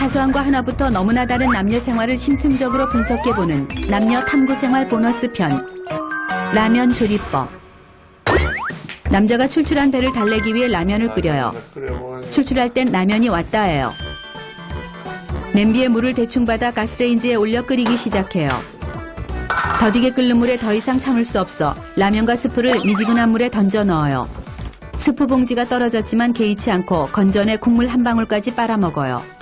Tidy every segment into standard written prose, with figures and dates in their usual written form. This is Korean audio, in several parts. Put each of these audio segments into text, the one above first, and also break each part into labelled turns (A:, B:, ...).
A: 사소한 거 하나부터 너무나 다른 남녀 생활을 심층적으로 분석해보는 남녀 탐구생활 보너스 편 라면 조리법. 남자가 출출한 배를 달래기 위해 라면을 끓여요. 출출할 땐 라면이 왔다예요. 냄비에 물을 대충 받아 가스레인지에 올려 끓이기 시작해요. 더디게 끓는 물에 더 이상 참을 수 없어 라면과 스프를 미지근한 물에 던져 넣어요. 스프 봉지가 떨어졌지만 개의치 않고 건져내 국물 한 방울까지 빨아먹어요.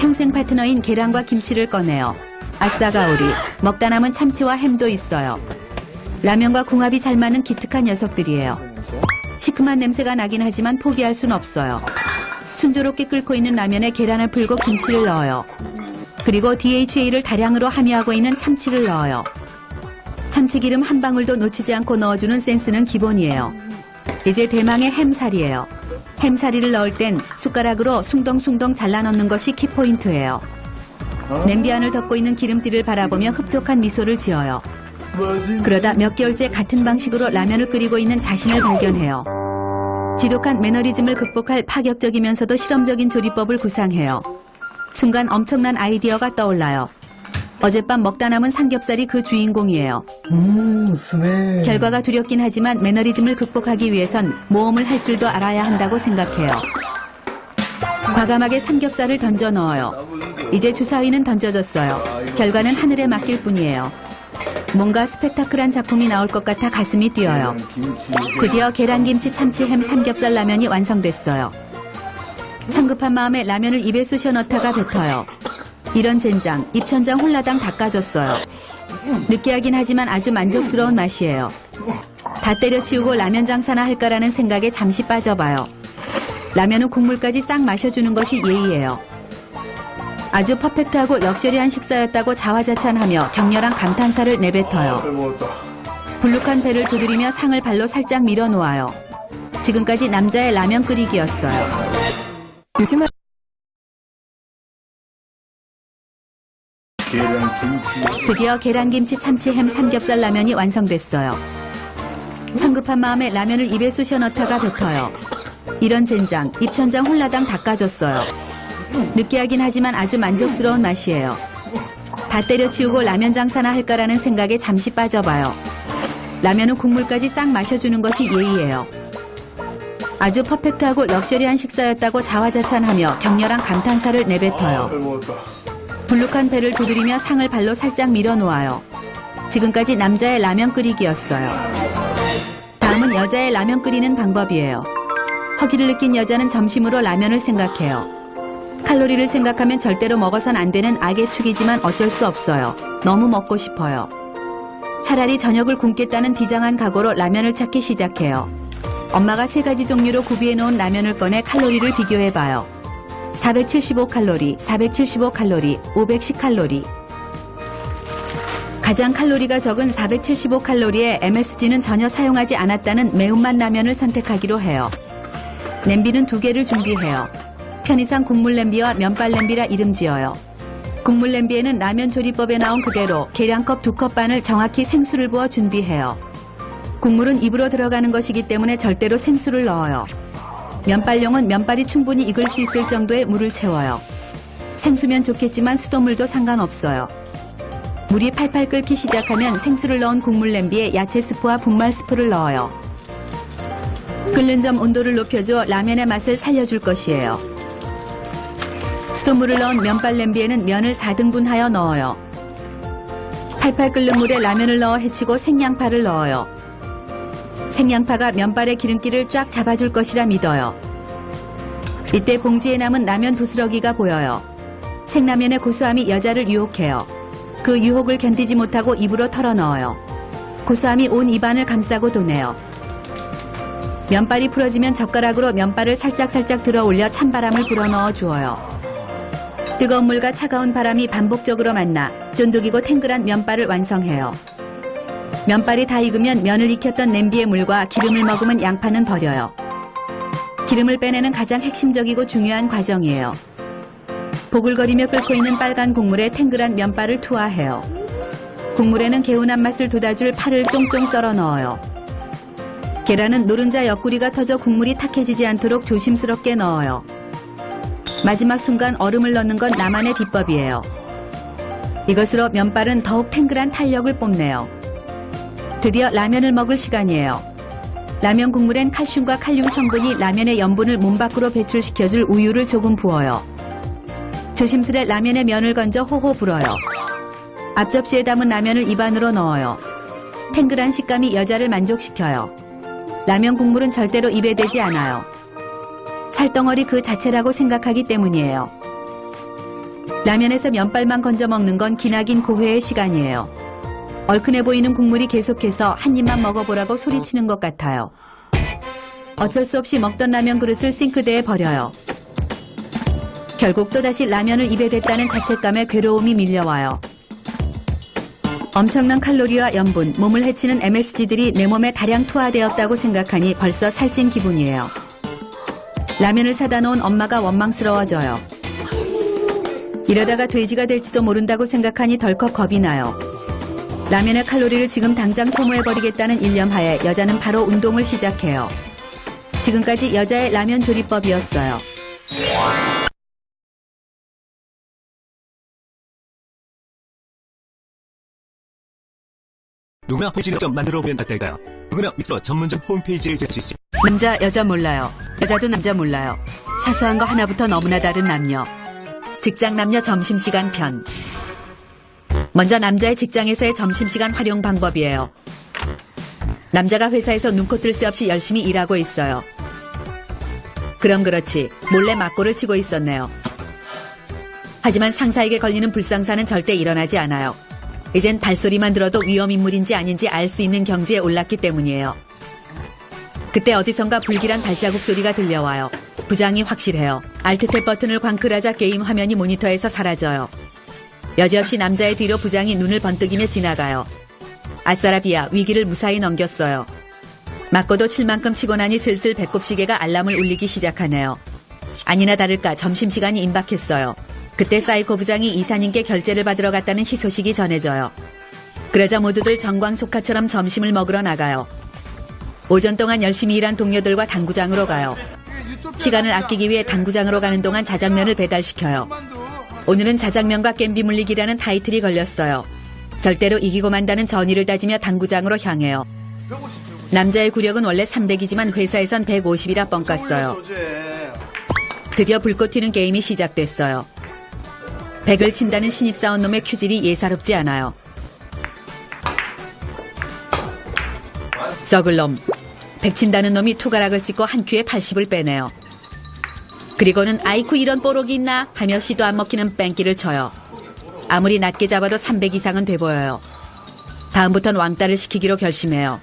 A: 평생 파트너인 계란과 김치를 꺼내요. 아싸 가오리, 먹다 남은 참치와 햄도 있어요. 라면과 궁합이 잘 맞는 기특한 녀석들이에요. 시큼한 냄새가 나긴 하지만 포기할 순 없어요. 순조롭게 끓고 있는 라면에 계란을 풀고 김치를 넣어요. 그리고 DHA를 다량으로 함유하고 있는 참치를 넣어요. 참치기름 한 방울도 놓치지 않고 넣어주는 센스는 기본이에요. 이제 대망의 햄사리예요. 햄사리를 넣을 땐 숟가락으로 숭덩숭덩 잘라 넣는 것이 키포인트예요. 냄비 안을 덮고 있는 기름띠를 바라보며 흡족한 미소를 지어요. 그러다 몇 개월째 같은 방식으로 라면을 끓이고 있는 자신을 발견해요. 지독한 매너리즘을 극복할 파격적이면서도 실험적인 조리법을 구상해요. 순간 엄청난 아이디어가 떠올라요. 어젯밤 먹다 남은 삼겹살이 그 주인공이에요.
B: 스멜.
A: 결과가 두렵긴 하지만 매너리즘을 극복하기 위해선 모험을 할 줄도 알아야 한다고 생각해요. 과감하게 삼겹살을 던져 넣어요. 이제 주사위는 던져졌어요. 결과는 하늘에 맡길 뿐이에요. 뭔가 스펙타클한 작품이 나올 것 같아 가슴이 뛰어요. 드디어 계란김치 참치햄 삼겹살 라면이 완성됐어요. 성급한 마음에 라면을 입에 쑤셔 넣다가 뱉어요. 이런 젠장, 입천장 홀라당 닦아줬어요. 느끼하긴 하지만 아주 만족스러운 맛이에요. 다 때려치우고 라면 장사나 할까라는 생각에 잠시 빠져봐요. 라면은 국물까지 싹 마셔주는 것이 예의예요. 아주 퍼펙트하고 럭셔리한 식사였다고 자화자찬하며 격렬한 감탄사를 내뱉어요. 불룩한 배를 두드리며 상을 발로 살짝 밀어놓아요. 지금까지 남자의 라면 끓이기였어요.
C: 요즘은
A: 드디어 계란김치 참치햄 삼겹살 라면이 완성됐어요. 성급한 마음에 라면을 입에 쑤셔 넣다가 뱉어요. 이런 젠장, 입천장 홀라당 닦아줬어요. 느끼하긴 하지만 아주 만족스러운 맛이에요. 다 때려치우고 라면 장사나 할까라는 생각에 잠시 빠져봐요. 라면은 국물까지 싹 마셔주는 것이 예의예요. 아주 퍼펙트하고 럭셔리한 식사였다고 자화자찬하며 격렬한 감탄사를 내뱉어요. 불룩한 배를 두드리며 상을 발로 살짝 밀어놓아요. 지금까지 남자의 라면 끓이기였어요. 다음은 여자의 라면 끓이는 방법이에요. 허기를 느낀 여자는 점심으로 라면을 생각해요. 칼로리를 생각하면 절대로 먹어선 안 되는 악의 축이지만 어쩔 수 없어요. 너무 먹고 싶어요. 차라리 저녁을 굶겠다는 비장한 각오로 라면을 찾기 시작해요. 엄마가 3가지 종류로 구비해놓은 라면을 꺼내 칼로리를 비교해봐요. 475칼로리, 475칼로리, 510칼로리. 가장 칼로리가 적은 475칼로리에 MSG는 전혀 사용하지 않았다는 매운맛 라면을 선택하기로 해요. 냄비는 2개를 준비해요. 편의상 국물 냄비와 면발 냄비라 이름 지어요. 국물 냄비에는 라면 조리법에 나온 그대로 계량컵 2컵 반을 정확히 생수를 부어 준비해요. 국물은 입으로 들어가는 것이기 때문에 절대로 생수를 넣어요. 면발용은 면발이 충분히 익을 수 있을 정도의 물을 채워요. 생수면 좋겠지만 수돗물도 상관없어요. 물이 팔팔 끓기 시작하면 생수를 넣은 국물 냄비에 야채 스프와 분말 스프를 넣어요. 끓는 점 온도를 높여줘 라면의 맛을 살려줄 것이에요. 수돗물을 넣은 면발 냄비에는 면을 4등분하여 넣어요. 팔팔 끓는 물에 라면을 넣어 헤치고 생양파를 넣어요. 생양파가 면발의 기름기를 쫙 잡아줄 것이라 믿어요. 이때 봉지에 남은 라면 부스러기가 보여요. 생라면의 고소함이 여자를 유혹해요. 그 유혹을 견디지 못하고 입으로 털어넣어요. 고소함이 온 입안을 감싸고 도네요. 면발이 풀어지면 젓가락으로 면발을 살짝살짝 들어 올려 찬바람을 불어넣어 주어요. 뜨거운 물과 차가운 바람이 반복적으로 만나 쫀득이고 탱글한 면발을 완성해요. 면발이 다 익으면 면을 익혔던 냄비의 물과 기름을 머금은 양파는 버려요. 기름을 빼내는 가장 핵심적이고 중요한 과정이에요. 보글거리며 끓고 있는 빨간 국물에 탱글한 면발을 투하해요. 국물에는 개운한 맛을 돋아줄 파를 쫑쫑 썰어 넣어요. 계란은 노른자 옆구리가 터져 국물이 탁해지지 않도록 조심스럽게 넣어요. 마지막 순간 얼음을 넣는 건 나만의 비법이에요. 이것으로 면발은 더욱 탱글한 탄력을 뽐내요. 드디어 라면을 먹을 시간이에요. 라면 국물엔 칼슘과 칼륨 성분이 라면의 염분을 몸 밖으로 배출시켜줄 우유를 조금 부어요. 조심스레 라면에 면을 건져 호호 불어요. 앞접시에 담은 라면을 입안으로 넣어요. 탱글한 식감이 여자를 만족시켜요. 라면 국물은 절대로 입에 대지 않아요. 살덩어리 그 자체라고 생각하기 때문이에요. 라면에서 면발만 건져 먹는 건 기나긴 고회의 시간이에요. 얼큰해 보이는 국물이 계속해서 한 입만 먹어보라고 소리치는 것 같아요. 어쩔 수 없이 먹던 라면 그릇을 싱크대에 버려요. 결국 또다시 라면을 입에 댔다는 자책감에 괴로움이 밀려와요. 엄청난 칼로리와 염분, 몸을 해치는 MSG들이 내 몸에 다량 투하되었다고 생각하니 벌써 살찐 기분이에요. 라면을 사다 놓은 엄마가 원망스러워져요. 이러다가 돼지가 될지도 모른다고 생각하니 덜컥 겁이 나요. 라면의 칼로리를 지금 당장 소모해버리겠다는 일념하에 여자는 바로 운동을 시작해요. 지금까지 여자의 라면 조리법이었어요.
C: 누구나 홈페이지를 좀 만들어 보면 어떨까요? 누구나 믹서 전문점 홈페이지를 질 수 있습니다.
A: 남자, 여자 몰라요. 여자도 남자 몰라요. 사소한 거 하나부터 너무나 다른 남녀. 직장 남녀 점심시간 편. 먼저 남자의 직장에서의 점심시간 활용 방법이에요. 남자가 회사에서 눈코 뜰 새 없이 열심히 일하고 있어요. 그럼 그렇지, 몰래 막고를 치고 있었네요. 하지만 상사에게 걸리는 불상사는 절대 일어나지 않아요. 이젠 발소리만 들어도 위험인물인지 아닌지 알 수 있는 경지에 올랐기 때문이에요. 그때 어디선가 불길한 발자국 소리가 들려와요. 부장이 확실해요. 알트탭 버튼을 광클하자 게임 화면이 모니터에서 사라져요. 여지없이 남자의 뒤로 부장이 눈을 번뜩이며 지나가요. 아싸라비아, 위기를 무사히 넘겼어요. 맞고도 칠 만큼 치고 나니 슬슬 배꼽시계가 알람을 울리기 시작하네요. 아니나 다를까 점심시간이 임박했어요. 그때 사이코 부장이 이사님께 결제를 받으러 갔다는 희소식이 전해져요. 그러자 모두들 정광석화처럼 점심을 먹으러 나가요. 오전 동안 열심히 일한 동료들과 당구장으로 가요. 시간을 아끼기 위해 당구장으로 가는 동안 자장면을 배달시켜요. 오늘은 자장면과 겜비 물리기라는 타이틀이 걸렸어요. 절대로 이기고 만다는 전의를 다지며 당구장으로 향해요. 남자의 구력은 원래 300이지만 회사에선 150이라 뻥깠어요. 드디어 불꽃 튀는 게임이 시작됐어요. 100을 친다는 신입사원 놈의 큐질이 예사롭지 않아요. 썩을 놈. 100 친다는 놈이 투가락을 찍고 한 큐에 80을 빼내요. 그리고는 아이쿠 이런 뽀록이 있나 하며 씨도 안 먹히는 뺑기를 쳐요. 아무리 낮게 잡아도 300 이상은 돼 보여요. 다음부턴 왕따를 시키기로 결심해요.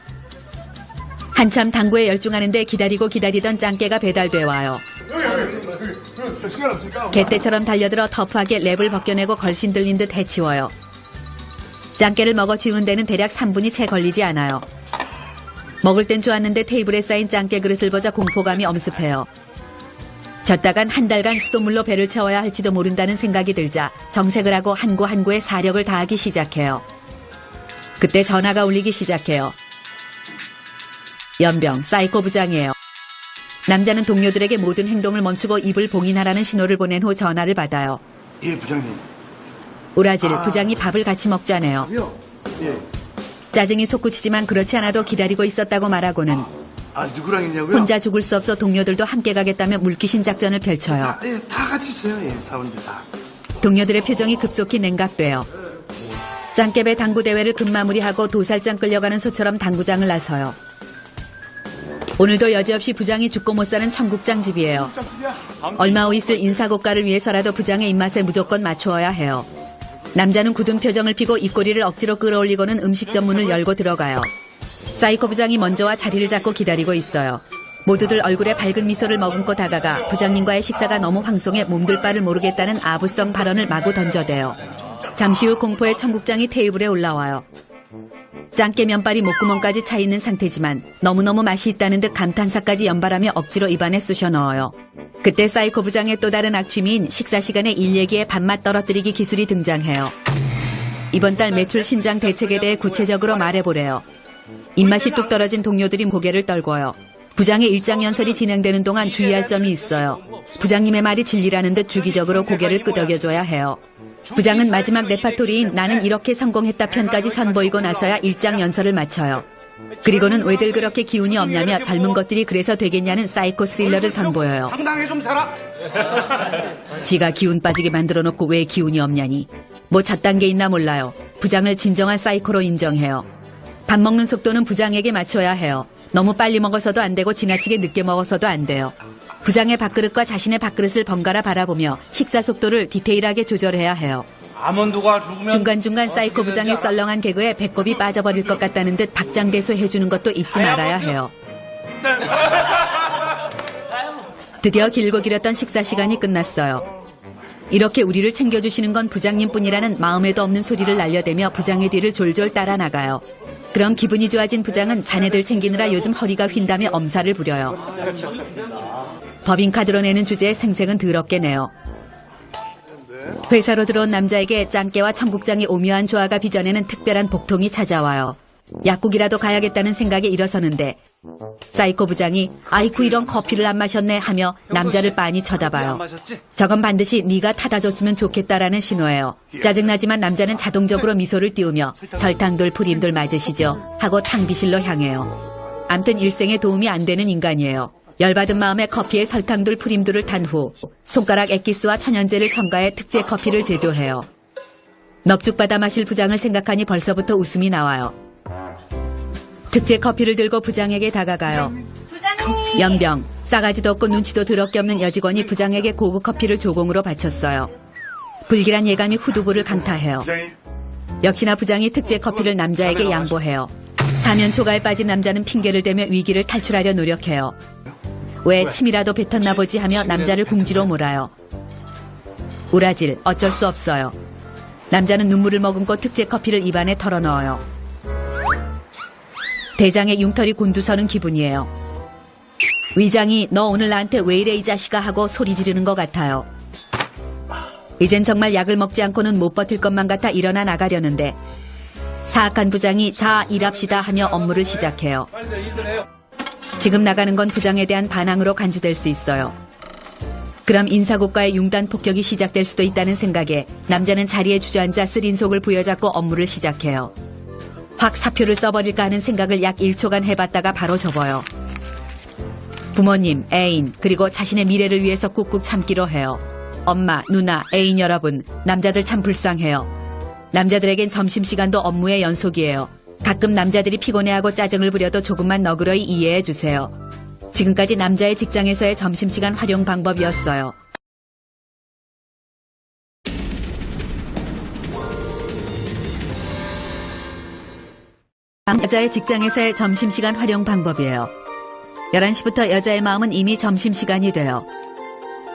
A: 한참 당구에 열중하는데 기다리던 짱깨가 배달돼 와요. 개떼처럼 달려들어 터프하게 랩을 벗겨내고 걸신 들린 듯 해치워요. 짱깨를 먹어 지우는 데는 대략 3분이 채 걸리지 않아요. 먹을 땐 좋았는데 테이블에 쌓인 짱깨 그릇을 보자 공포감이 엄습해요. 졌다간 한 달간 수돗물로 배를 채워야 할지도 모른다는 생각이 들자 정색을 하고 한 구 한 구에 사력을 다하기 시작해요. 그때 전화가 울리기 시작해요. 연병, 사이코 부장이에요. 남자는 동료들에게 모든 행동을 멈추고 입을 봉인하라는 신호를 보낸 후 전화를 받아요.
B: 예, 부장님.
A: 우라질, 부장이 밥을 같이 먹자네요.
B: 예.
A: 짜증이 솟구치지만 그렇지 않아도 기다리고 있었다고 말하고는
B: 누구랑 있냐고요?
A: 혼자 죽을 수 없어 동료들도 함께 가겠다며 물귀신 작전을 펼쳐요.
B: 다 같이 있어요. 예, 사원들 다.
A: 동료들의 표정이 급속히 냉각돼요. 짱깨배 당구 대회를 금마무리하고 도살장 끌려가는 소처럼 당구장을 나서요. 오늘도 여지없이 부장이 죽고 못 사는 청국장 집이에요. 얼마 후 있을 인사고가를 위해서라도 부장의 입맛에 무조건 맞추어야 해요. 남자는 굳은 표정을 피고 입꼬리를 억지로 끌어올리고는 음식점 문을 열고 들어가요. 사이코 부장이 먼저 와 자리를 잡고 기다리고 있어요. 모두들 얼굴에 밝은 미소를 머금고 다가가 부장님과의 식사가 너무 황송해 몸둘 바를 모르겠다는 아부성 발언을 마구 던져대요. 잠시 후 공포의 청국장이 테이블에 올라와요. 짱깨 면발이 목구멍까지 차 있는 상태지만 너무너무 맛이 있다는 듯 감탄사까지 연발하며 억지로 입안에 쑤셔 넣어요. 그때 사이코 부장의 또 다른 악취미인 식사 시간에 일 얘기에 밥맛 떨어뜨리기 기술이 등장해요. 이번 달 매출 신장 대책에 대해 구체적으로 말해보래요. 입맛이 뚝 떨어진 동료들이 고개를 떨궈요. 부장의 일장 연설이 진행되는 동안 주의할 점이 있어요. 부장님의 말이 진리라는 듯 주기적으로 고개를 끄덕여줘야 해요. 부장은 마지막 레파토리인 나는 이렇게 성공했다 편까지 선보이고 나서야 일장 연설을 마쳐요. 그리고는 왜들 그렇게 기운이 없냐며 젊은 것들이 그래서 되겠냐는 사이코 스릴러를 선보여요.
D: 당당히 좀 살아.
A: 지가 기운 빠지게 만들어 놓고 왜 기운이 없냐니. 뭐 잣단 게 있나 몰라요. 부장을 진정한 사이코로 인정해요. 밥 먹는 속도는 부장에게 맞춰야 해요. 너무 빨리 먹어서도 안 되고 지나치게 늦게 먹어서도 안 돼요. 부장의 밥그릇과 자신의 밥그릇을 번갈아 바라보며 식사 속도를 디테일하게 조절해야 해요.
D: 아몬드가 죽으면
A: 중간중간 사이코 부장의 썰렁한 개그에 배꼽이 빠져버릴 것 같다는 듯 박장대소 해주는 것도 잊지 말아야 해요. 드디어 길고 길었던 식사 시간이 끝났어요. 이렇게 우리를 챙겨주시는 건 부장님뿐이라는 마음에도 없는 소리를 날려대며 부장의 뒤를 졸졸 따라 나가요. 그런 기분이 좋아진 부장은 자네들 챙기느라 요즘 허리가 휜다며 엄살을 부려요. 법인카드로 내는 주제에 생색은 더럽게 내요. 회사로 들어온 남자에게 짱깨와 청국장의 오묘한 조화가 빚어내는 특별한 복통이 찾아와요. 약국이라도 가야겠다는 생각에 일어서는데 사이코 부장이 아이쿠 이런 커피를 안 마셨네 하며 남자를 빤히 쳐다봐요. 저건 반드시 네가 타다 줬으면 좋겠다라는 신호예요. 짜증나지만 남자는 자동적으로 미소를 띄우며 설탕돌 프림돌 맞으시죠 하고 탕비실로 향해요. 암튼 일생에 도움이 안 되는 인간이에요. 열받은 마음에 커피에 설탕돌 프림돌을 탄 후 손가락 엑기스와 천연제를 첨가해 특제 커피를 제조해요. 넙죽받아 마실 부장을 생각하니 벌써부터 웃음이 나와요. 특제 커피를 들고 부장에게 다가가요.
E: 부장님!
A: 연병, 싸가지도 없고 눈치도 더럽게 없는 여직원이 부장에게 고급 커피를 조공으로 바쳤어요. 불길한 예감이 후두부를 강타해요.
B: 부장님.
A: 역시나 부장이 특제 커피를 남자에게 양보해요. 사면 초가에 빠진 남자는 핑계를 대며 위기를 탈출하려 노력해요. 왜 침이라도 뱉었나 보지 하며 남자를 궁지로 몰아요. 우라질, 어쩔 수 없어요. 남자는 눈물을 머금고 특제 커피를 입안에 털어넣어요. 대장의 융털이 곤두서는 기분이에요. 위장이 너 오늘 나한테 왜 이래 이 자식아 하고 소리 지르는 것 같아요. 이젠 정말 약을 먹지 않고는 못 버틸 것만 같아 일어나 나가려는데 사악한 부장이 자 일합시다 하며 업무를 시작해요. 지금 나가는 건 부장에 대한 반항으로 간주될 수 있어요. 그럼 인사고과의 융단 폭격이 시작될 수도 있다는 생각에 남자는 자리에 주저앉아 쓰린 속을 부여잡고 업무를 시작해요. 확 사표를 써버릴까 하는 생각을 약 1초간 해봤다가 바로 접어요. 부모님, 애인, 그리고 자신의 미래를 위해서 꾹꾹 참기로 해요. 엄마, 누나, 애인 여러분, 남자들 참 불쌍해요. 남자들에겐 점심시간도 업무의 연속이에요. 가끔 남자들이 피곤해하고 짜증을 부려도 조금만 너그러이 이해해주세요. 지금까지 남자의 직장에서의 점심시간 활용 방법이었어요. 남자의 직장에서의 점심시간 활용 방법이에요. 11시부터 여자의 마음은 이미 점심시간이 돼요.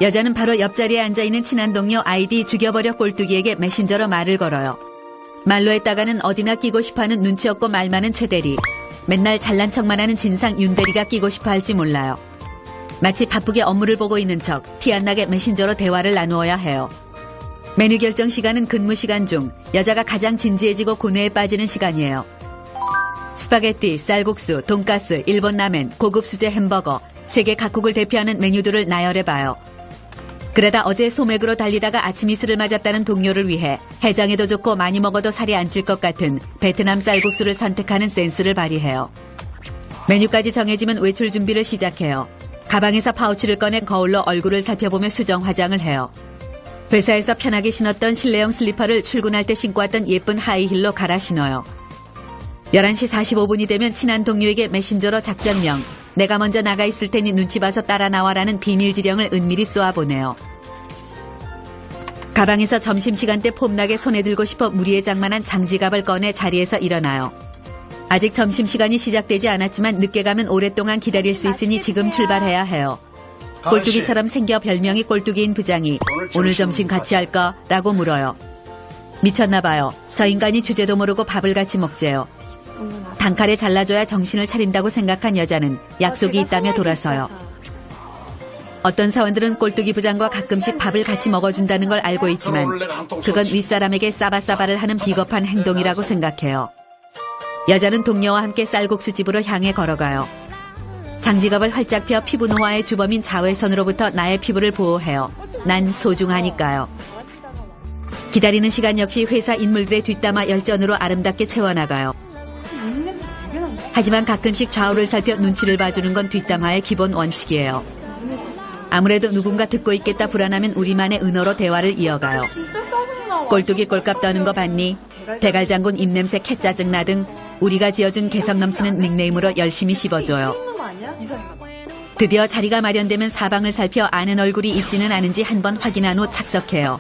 A: 여자는 바로 옆자리에 앉아있는 친한 동료 아이디 죽여버려 꼴뚜기에게 메신저로 말을 걸어요. 말로 했다가는 어디나 끼고 싶어하는 눈치 없고 말 많은 최대리. 맨날 잘난 척만 하는 진상 윤대리가 끼고 싶어 할지 몰라요. 마치 바쁘게 업무를 보고 있는 척 티 안 나게 메신저로 대화를 나누어야 해요. 메뉴 결정 시간은 근무 시간 중 여자가 가장 진지해지고 고뇌에 빠지는 시간이에요. 스파게티, 쌀국수, 돈가스, 일본 라멘, 고급 수제 햄버거, 세계 각국을 대표하는 메뉴들을 나열해봐요. 그러다 어제 소맥으로 달리다가 아침 이슬을 맞았다는 동료를 위해 해장에도 좋고 많이 먹어도 살이 안 찔 것 같은 베트남 쌀국수를 선택하는 센스를 발휘해요. 메뉴까지 정해지면 외출 준비를 시작해요. 가방에서 파우치를 꺼내 거울로 얼굴을 살펴보며 수정 화장을 해요. 회사에서 편하게 신었던 실내용 슬리퍼를 출근할 때 신고 왔던 예쁜 하이힐로 갈아 신어요. 11시 45분이 되면 친한 동료에게 메신저로 작전명, 내가 먼저 나가 있을 테니 눈치 봐서 따라 나와라는 비밀 지령을 은밀히 쏘아보내요. 가방에서 점심시간 때 폼나게 손에 들고 싶어 무리의 장만한 장지갑을 꺼내 자리에서 일어나요. 아직 점심시간이 시작되지 않았지만 늦게 가면 오랫동안 기다릴 수 있으니 지금 출발해야 해요. 꼴뚜기처럼 생겨 별명이 꼴뚜기인 부장이 오늘 점심 같이 할까? 라고 물어요. 미쳤나봐요. 저 인간이 주제도 모르고 밥을 같이 먹재요. 단칼에 잘라줘야 정신을 차린다고 생각한 여자는 약속이 있다며 돌아서요. 어떤 사원들은 꼴뚜기 부장과 가끔씩 밥을 같이 먹어준다는 걸 알고 있지만 그건 윗사람에게 싸바싸바를 하는 비겁한 행동이라고 생각해요. 여자는 동료와 함께 쌀국수 집으로 향해 걸어가요. 장지갑을 활짝 펴 피부 노화의 주범인 자외선으로부터 나의 피부를 보호해요. 난 소중하니까요. 기다리는 시간 역시 회사 인물들의 뒷담화 열전으로 아름답게 채워나가요. 하지만 가끔씩 좌우를 살펴 눈치를 봐주는 건 뒷담화의 기본 원칙이에요. 아무래도 누군가 듣고 있겠다 불안하면 우리만의 은어로 대화를 이어가요. 꼴뚜기 꼴값 떠는 거 봤니? 대갈장군 입냄새 캣짜증나 등 우리가 지어준 개성 넘치는 닉네임으로 열심히 씹어줘요. 드디어 자리가 마련되면 사방을 살펴 아는 얼굴이 있지는 않은지 한번 확인한 후 착석해요.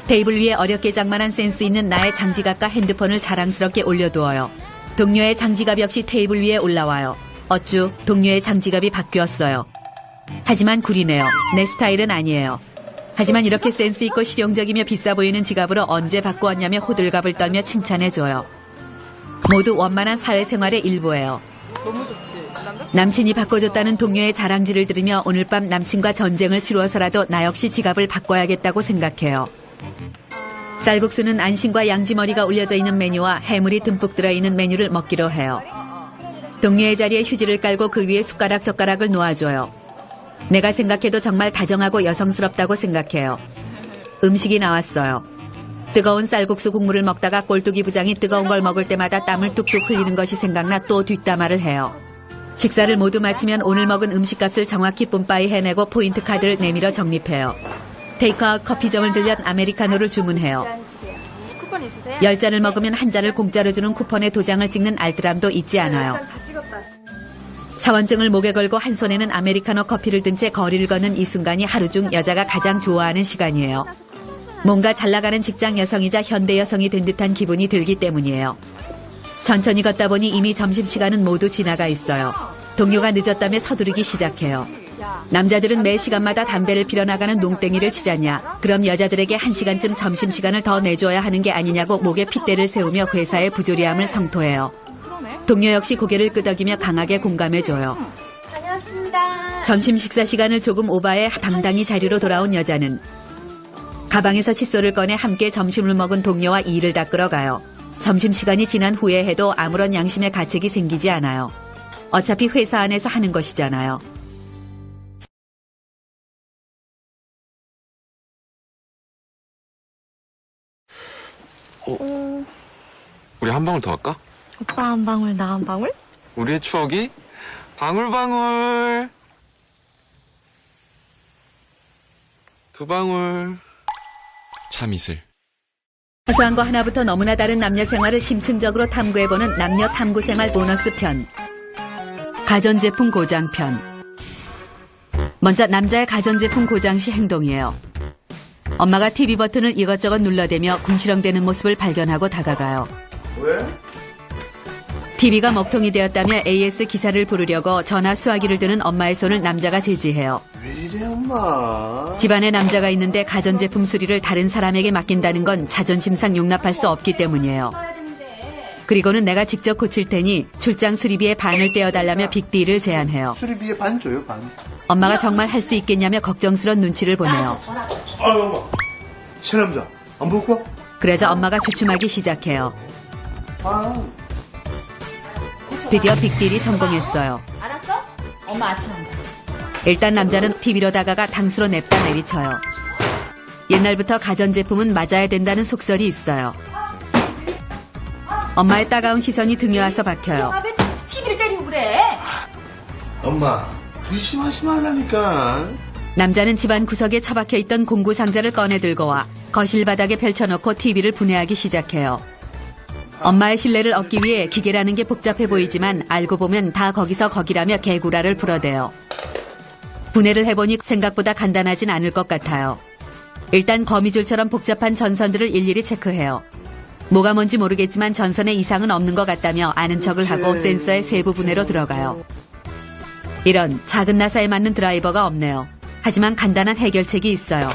A: 테이블 위에 어렵게 장만한 센스 있는 나의 장지갑과 핸드폰을 자랑스럽게 올려두어요. 동료의 장지갑 역시 테이블 위에 올라와요. 어쭈, 동료의 장지갑이 바뀌었어요. 하지만 구리네요. 내 스타일은 아니에요. 하지만 이렇게 센스 있고 실용적이며 비싸 보이는 지갑으로 언제 바꾸었냐며 호들갑을 떨며 칭찬해줘요. 모두 원만한 사회생활의 일부예요.
E: 너무 좋지.
A: 남친이 바꿔줬다는 동료의 자랑질을 들으며 오늘 밤 남친과 전쟁을 치루어서라도 나 역시 지갑을 바꿔야겠다고 생각해요. 쌀국수는 안심과 양지머리가 올려져 있는 메뉴와 해물이 듬뿍 들어있는 메뉴를 먹기로 해요. 동료의 자리에 휴지를 깔고 그 위에 숟가락 젓가락을 놓아줘요. 내가 생각해도 정말 다정하고 여성스럽다고 생각해요. 음식이 나왔어요. 뜨거운 쌀국수 국물을 먹다가 꼴뚜기 부장이 뜨거운 걸 먹을 때마다 땀을 뚝뚝 흘리는 것이 생각나 또 뒷담화를 해요. 식사를 모두 마치면 오늘 먹은 음식값을 정확히 뿜빠이 해내고 포인트 카드를 내밀어 적립해요. 테이크아웃 커피점을 들려 아메리카노를 주문해요.
E: 쿠폰 있으세요?
A: 10잔을 먹으면 한 잔을 공짜로 주는 쿠폰에 도장을 찍는 알뜰함도 잊지 않아요.
E: 다 찍었다.
A: 사원증을 목에 걸고 한 손에는 아메리카노 커피를 든 채 거리를 걷는 이 순간이 하루 중 여자가 가장 좋아하는 시간이에요. 뭔가 잘나가는 직장 여성이자 현대 여성이 된 듯한 기분이 들기 때문이에요. 천천히 걷다 보니 이미 점심시간은 모두 지나가 있어요. 동료가 늦었다며 서두르기 시작해요. 남자들은 매 시간마다 담배를 피러 나가는 농땡이를 치자냐. 그럼 여자들에게 1시간쯤 점심시간을 더 내줘야 하는 게 아니냐고 목에 핏대를 세우며 회사의 부조리함을 성토해요. 동료 역시 고개를 끄덕이며 강하게 공감해줘요.
E: 다녀왔습니다.
A: 점심 식사 시간을 조금 오바해 당당히 자리로 돌아온 여자는 가방에서 칫솔을 꺼내 함께 점심을 먹은 동료와 이를 닦으러 가요. 점심시간이 지난 후에 해도 아무런 양심의 가책이 생기지 않아요. 어차피 회사 안에서 하는 것이잖아요.
F: 우리 한 방울 더 할까?
G: 오빠 한 방울, 나 한 방울?
F: 우리의 추억이 방울방울. 두 방울. 참이슬.
A: 사소한 거 하나부터 너무나 다른 남녀 생활을 심층적으로 탐구해보는 남녀 탐구 생활 보너스 편. 가전제품 고장 편. 먼저 남자의 가전제품 고장 시 행동이에요. 엄마가 TV 버튼을 이것저것 눌러대며 궁시렁대는 모습을 발견하고 다가가요.
B: 왜?
A: TV가 먹통이 되었다며 AS 기사를 부르려고 전화 수화기를 드는 엄마의 손을 남자가 제지해요.
B: 왜 이래 엄마?
A: 집안에 남자가 있는데 가전제품 수리를 다른 사람에게 맡긴다는 건 자존심상 용납할 수 없기 때문이에요. 그리고는 내가 직접 고칠 테니 출장 수리비의 반을 떼어달라며 빅딜을 제안해요.
B: 수리비에 반 줘요 반.
A: 엄마가 정말 할 수 있겠냐며 걱정스런 눈치를 보내요.
B: 아유 엄마. 신남자 안 볼 거야?
A: 그러자 엄마가 주춤하기 시작해요.
B: 아.
A: 드디어 빅딜이 성공했어요.
E: 알았어? 엄마 아침 한다.
A: 일단 남자는 TV로 다가가 당수로 냅다 내리쳐요. 옛날부터 가전제품은 맞아야 된다는 속설이 있어요. 엄마의 따가운 시선이 등에 와서 박혀요.
E: 아, 왜 TV를 때리고 그래?
B: 엄마 의심하지 말라니까.
A: 남자는 집안 구석에 처박혀 있던 공구 상자를 꺼내 들고 와 거실 바닥에 펼쳐놓고 TV를 분해하기 시작해요. 엄마의 신뢰를 얻기 위해 기계라는 게 복잡해 보이지만 알고 보면 다 거기서 거기라며 개구라를 풀어대요. 분해를 해보니 생각보다 간단하진 않을 것 같아요. 일단 거미줄처럼 복잡한 전선들을 일일이 체크해요. 뭐가 뭔지 모르겠지만 전선에 이상은 없는 것 같다며 아는 척을 하고 센서의 세부 분해로 들어가요. 이런 작은 나사에 맞는 드라이버가 없네요. 하지만 간단한 해결책이 있어요.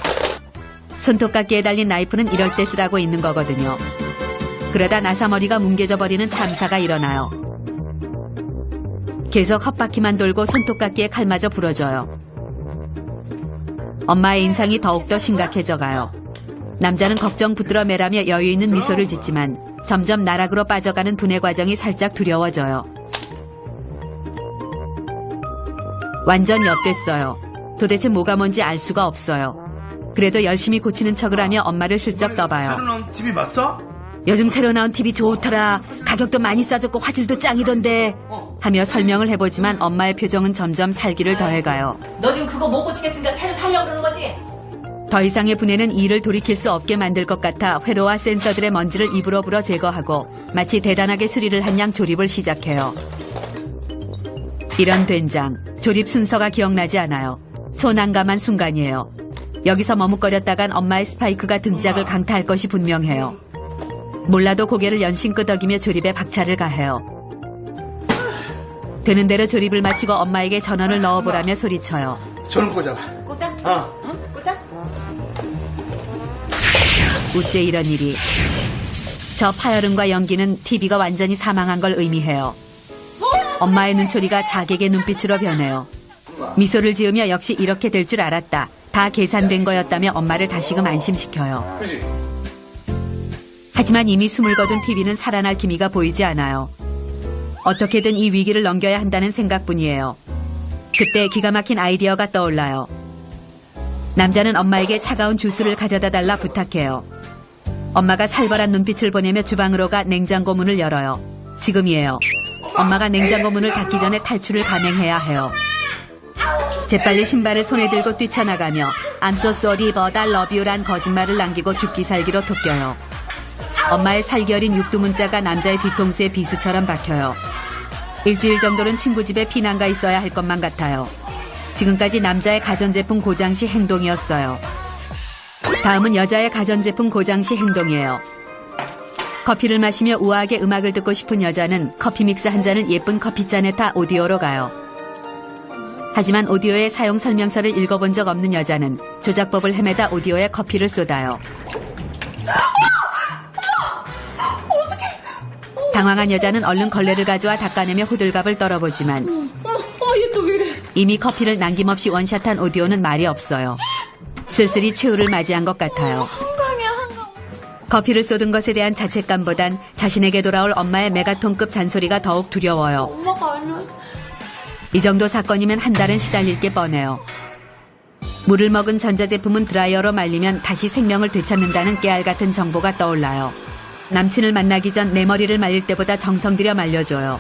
A: 손톱깎이에 달린 나이프는 이럴 때 쓰라고 있는 거거든요. 그러다 나사머리가 뭉개져 버리는 참사가 일어나요. 계속 헛바퀴만 돌고 손톱깎이에 칼마저 부러져요. 엄마의 인상이 더욱더 심각해져 가요. 남자는 걱정 붙들어 매라며 여유 있는 미소를 짓지만 점점 나락으로 빠져가는 분해 과정이 살짝 두려워져요. 완전 엿됐어요. 도대체 뭐가 뭔지 알 수가 없어요. 그래도 열심히 고치는 척을 하며 엄마를 슬쩍 떠봐요.
B: 새로 나온 TV 봤어?
A: 요즘 새로 나온 TV 좋더라. 가격도 많이 싸졌고 화질도 짱이던데. 하며 설명을 해보지만 엄마의 표정은 점점 살기를 더해가요.
E: 너 지금 그거 못 고치겠으니까 새로 살려고 그러는 거지?
A: 더 이상의 분해는 이를 돌이킬 수 없게 만들 것 같아 회로와 센서들의 먼지를 입으로 불어 제거하고 마치 대단하게 수리를 한 양 조립을 시작해요. 이런 된장, 조립 순서가 기억나지 않아요. 초난감한 순간이에요. 여기서 머뭇거렸다간 엄마의 스파이크가 등짝을 강타할 것이 분명해요. 몰라도 고개를 연신 끄덕이며 조립에 박차를 가해요. 되는 대로 조립을 마치고 엄마에게 전원을 넣어보라며 소리쳐요.
B: 저는 꽂아봐.
E: 꽂아? 응? 꽂아?
A: 우째 이런 일이. 저 파열음과 연기는 TV가 완전히 사망한 걸 의미해요. 엄마의 눈초리가 자객의 눈빛으로 변해요. 미소를 지으며 역시 이렇게 될 줄 알았다. 다 계산된 거였다며 엄마를 다시금 안심시켜요.
B: 그지?
A: 하지만 이미 숨을 거둔 TV는 살아날 기미가 보이지 않아요. 어떻게든 이 위기를 넘겨야 한다는 생각뿐이에요. 그때 기가 막힌 아이디어가 떠올라요. 남자는 엄마에게 차가운 주스를 가져다 달라 부탁해요. 엄마가 살벌한 눈빛을 보내며 주방으로 가 냉장고 문을 열어요. 지금이에요. 엄마가 냉장고 문을 닫기 전에 탈출을 감행해야 해요. 재빨리 신발을 손에 들고 뛰쳐나가며 I'm so sorry but I love you란 거짓말을 남기고 죽기 살기로 토껴요. 엄마의 살기 어린 육두 문자가 남자의 뒤통수에 비수처럼 박혀요. 일주일 정도는 친구 집에 피난가 있어야 할 것만 같아요. 지금까지 남자의 가전제품 고장 시 행동이었어요. 다음은 여자의 가전제품 고장 시 행동이에요. 커피를 마시며 우아하게 음악을 듣고 싶은 여자는 커피 믹스 한 잔을 예쁜 커피잔에 타 오디오로 가요. 하지만 오디오의 사용 설명서를 읽어본 적 없는 여자는 조작법을 헤매다 오디오에 커피를 쏟아요. 당황한 여자는 얼른 걸레를 가져와 닦아내며 호들갑을 떨어보지만
E: 얘 또 왜 이래?
A: 이미 커피를 남김없이 원샷한 오디오는 말이 없어요. 쓸쓸히 최후를 맞이한 것 같아요. 커피를 쏟은 것에 대한 자책감보단 자신에게 돌아올 엄마의 메가톤급 잔소리가 더욱 두려워요.
E: 엄마가 알면
A: 이 정도 사건이면 한 달은 시달릴 게 뻔해요. 물을 먹은 전자제품은 드라이어로 말리면 다시 생명을 되찾는다는 깨알 같은 정보가 떠올라요. 남친을 만나기 전 내 머리를 말릴 때보다 정성 들여 말려줘요.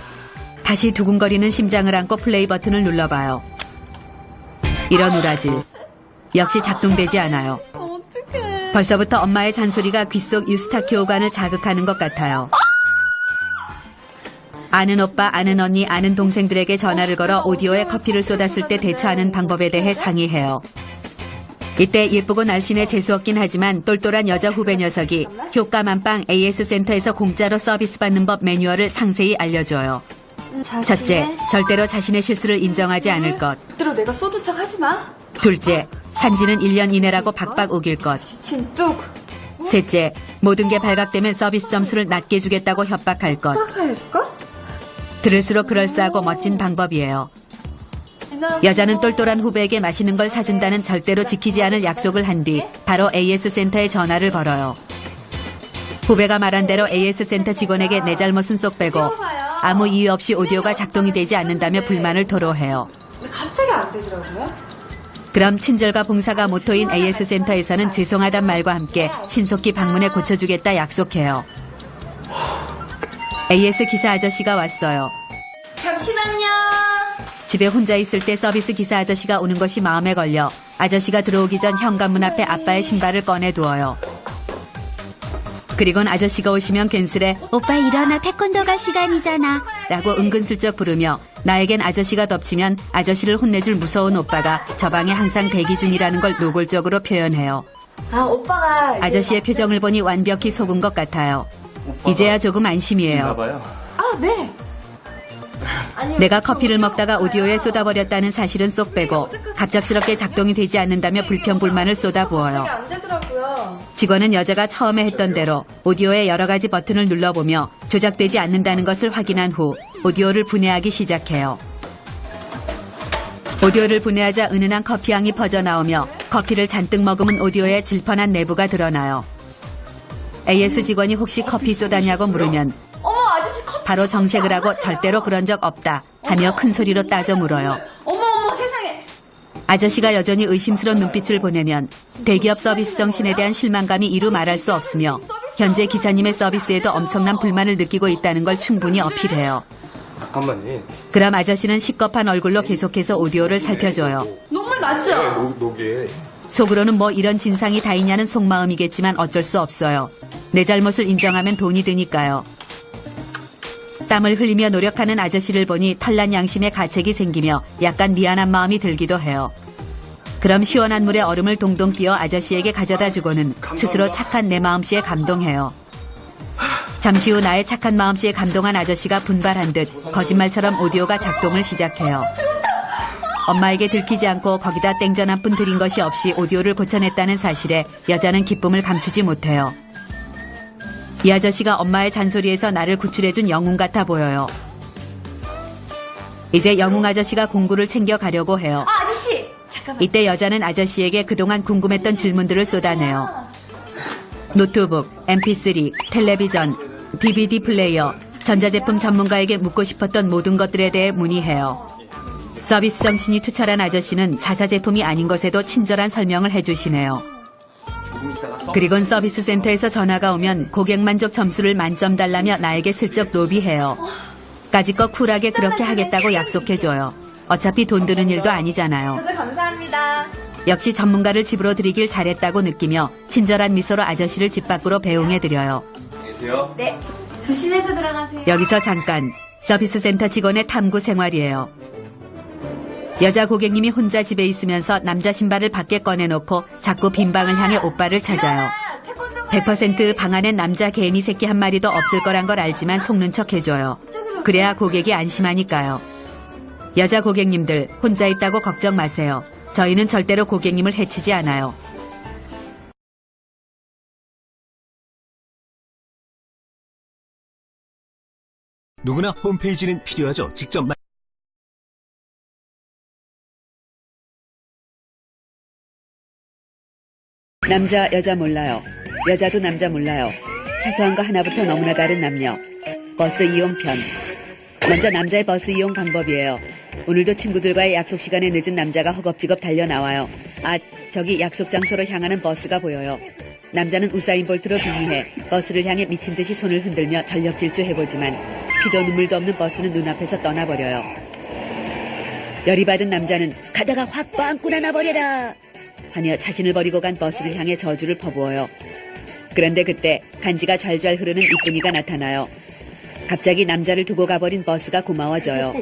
A: 다시 두근거리는 심장을 안고 플레이 버튼을 눌러봐요. 이런 우라질. 역시 작동되지 않아요.
E: 어떡해.
A: 벌써부터 엄마의 잔소리가 귓속 유스타키오관을 자극하는 것 같아요. 아는 오빠, 아는 언니, 아는 동생들에게 전화를 걸어 오디오에 커피를 쏟았을 때 대처하는 방법에 대해 상의해요. 이때 예쁘고 날씬해 재수없긴 하지만 똘똘한 여자 후배 녀석이 효과 만빵 AS 센터에서 공짜로 서비스 받는 법 매뉴얼을 상세히 알려줘요. 첫째, 절대로 자신의 실수를 인정하지 않을 것.
E: 들어 내가 쏟은 척 하지 마.
A: 둘째, 산지는 1년 이내라고 박박 우길 것.
E: 진뚝.
A: 셋째, 모든 게 발각되면 서비스 점수를 낮게 주겠다고 협박할 것.
E: 할까?
A: 들을수록 그럴싸하고 멋진 방법이에요. 여자는 똘똘한 후배에게 맛있는 걸 사준다는 절대로 지키지 않을 약속을 한 뒤 바로 AS 센터에 전화를 걸어요. 후배가 말한 대로 AS 센터 직원에게 내 잘못은 쏙 빼고 아무 이유 없이 오디오가 작동이 되지 않는다며 불만을 토로해요.
E: 근데 갑자기 안 되더라고요.
A: 그럼 친절과 봉사가 모토인 AS 센터에서는 죄송하단 말과 함께 신속히 방문해 고쳐주겠다 약속해요. AS 기사 아저씨가 왔어요.
E: 잠시만요.
A: 집에 혼자 있을 때 서비스 기사 아저씨가 오는 것이 마음에 걸려 아저씨가 들어오기 전 현관문 앞에 아빠의 신발을 꺼내두어요. 그리곤 아저씨가 오시면 괜스레 오빠 일어나 태권도 갈 시간이잖아 라고 은근슬쩍 부르며 나에겐 아저씨가 덮치면 아저씨를 혼내줄 무서운 오빠가 저 방에 항상 대기 중이라는 걸 노골적으로 표현해요.
E: 오빠가
A: 아저씨의 표정을 보니 완벽히 속은 것 같아요. 이제야 조금 안심이에요.
E: 네.
A: 내가 커피를 먹다가 오디오에 쏟아버렸다는 사실은 쏙 빼고 갑작스럽게 작동이 되지 않는다며 불평불만을 쏟아부어요.
E: 안 되더라고요.
A: 직원은 여자가 처음에 했던 대로 오디오의 여러 가지 버튼을 눌러보며 조작되지 않는다는 것을 확인한 후 오디오를 분해하기 시작해요. 오디오를 분해하자 은은한 커피향이 퍼져나오며 커피를 잔뜩 머금은 오디오의 질펀한 내부가 드러나요. AS 직원이 혹시 커피 쏟았냐고 물으면
E: 어머 아저씨 커피.
A: 바로 정색을 하고 절대로 그런 적 없다 하며 큰 소리로 따져 물어요.
E: 어머 세상에.
A: 아저씨가 여전히 의심스러운 눈빛을 보내면 대기업 서비스 정신에 대한 실망감이 이루 말할 수 없으며 현재 기사님의 서비스에도 엄청난 불만을 느끼고 있다는 걸 충분히 어필해요.
B: 잠깐만요.
A: 그럼 아저씨는 식겁한 얼굴로 계속해서 오디오를 살펴줘요.
E: 녹물 맞죠?
B: 녹에.
A: 속으로는 뭐 이런 진상이 다 있냐는 속마음이겠지만 어쩔 수 없어요. 내 잘못을 인정하면 돈이 드니까요. 땀을 흘리며 노력하는 아저씨를 보니 털난 양심에 가책이 생기며 약간 미안한 마음이 들기도 해요. 그럼 시원한 물에 얼음을 동동 띄어 아저씨에게 가져다 주고는 스스로 착한 내 마음씨에 감동해요. 잠시 후 나의 착한 마음씨에 감동한 아저씨가 분발한 듯 거짓말처럼 오디오가 작동을 시작해요. 엄마에게 들키지 않고 거기다 땡전 한 푼 들인 것이 없이 오디오를 고쳐냈다는 사실에 여자는 기쁨을 감추지 못해요. 이 아저씨가 엄마의 잔소리에서 나를 구출해준 영웅 같아 보여요. 이제 영웅 아저씨가 공구를 챙겨 가려고 해요.
E: 아저씨! 잠깐만.
A: 이때 여자는 아저씨에게 그동안 궁금했던 질문들을 쏟아내요. 노트북, mp3, 텔레비전, DVD 플레이어, 전자제품 전문가에게 묻고 싶었던 모든 것들에 대해 문의해요. 서비스 정신이 투철한 아저씨는 자사 제품이 아닌 것에도 친절한 설명을 해주시네요. 그리곤 서비스 센터에서 전화가 오면 고객 만족 점수를 만점 달라며 나에게 슬쩍 로비해요. 까짓거 쿨하게 그렇게 하겠다고 약속해줘요. 어차피 돈 드는 일도 아니잖아요.
E: 다들 감사합니다.
A: 역시 전문가를 집으로 들이길 잘했다고 느끼며 친절한 미소로 아저씨를 집 밖으로 배웅해드려요.
E: 네. 조심해서 들어가세요.
A: 여기서 잠깐 서비스 센터 직원의 탐구 생활이에요. 여자 고객님이 혼자 집에 있으면서 남자 신발을 밖에 꺼내놓고 자꾸 빈 방을 향해 오빠를 찾아요. 100% 방 안엔 남자 개미 새끼 한 마리도 없을 거란 걸 알지만 속는 척 해줘요. 그래야 고객이 안심하니까요. 여자 고객님들 혼자 있다고 걱정 마세요. 저희는 절대로 고객님을 해치지 않아요.
C: 누구나 홈페이지는 필요하죠. 직접
A: 남자, 여자 몰라요. 여자도 남자 몰라요. 사소한 거 하나부터 너무나 다른 남녀. 버스 이용편. 먼저 남자의 버스 이용 방법이에요. 오늘도 친구들과의 약속 시간에 늦은 남자가 허겁지겁 달려나와요. 아, 저기 약속 장소로 향하는 버스가 보여요. 남자는 우사인 볼트로 빙의해 버스를 향해 미친 듯이 손을 흔들며 전력 질주해보지만 피도 눈물도 없는 버스는 눈앞에서 떠나버려요. 열이 받은 남자는 가다가 확 빵꾸 나나버려라 하며 자신을 버리고 간 버스를 향해 저주를 퍼부어요. 그런데 그때 간지가 좌절 흐르는 이쁜이가 나타나요. 갑자기 남자를 두고 가버린 버스가 고마워져요.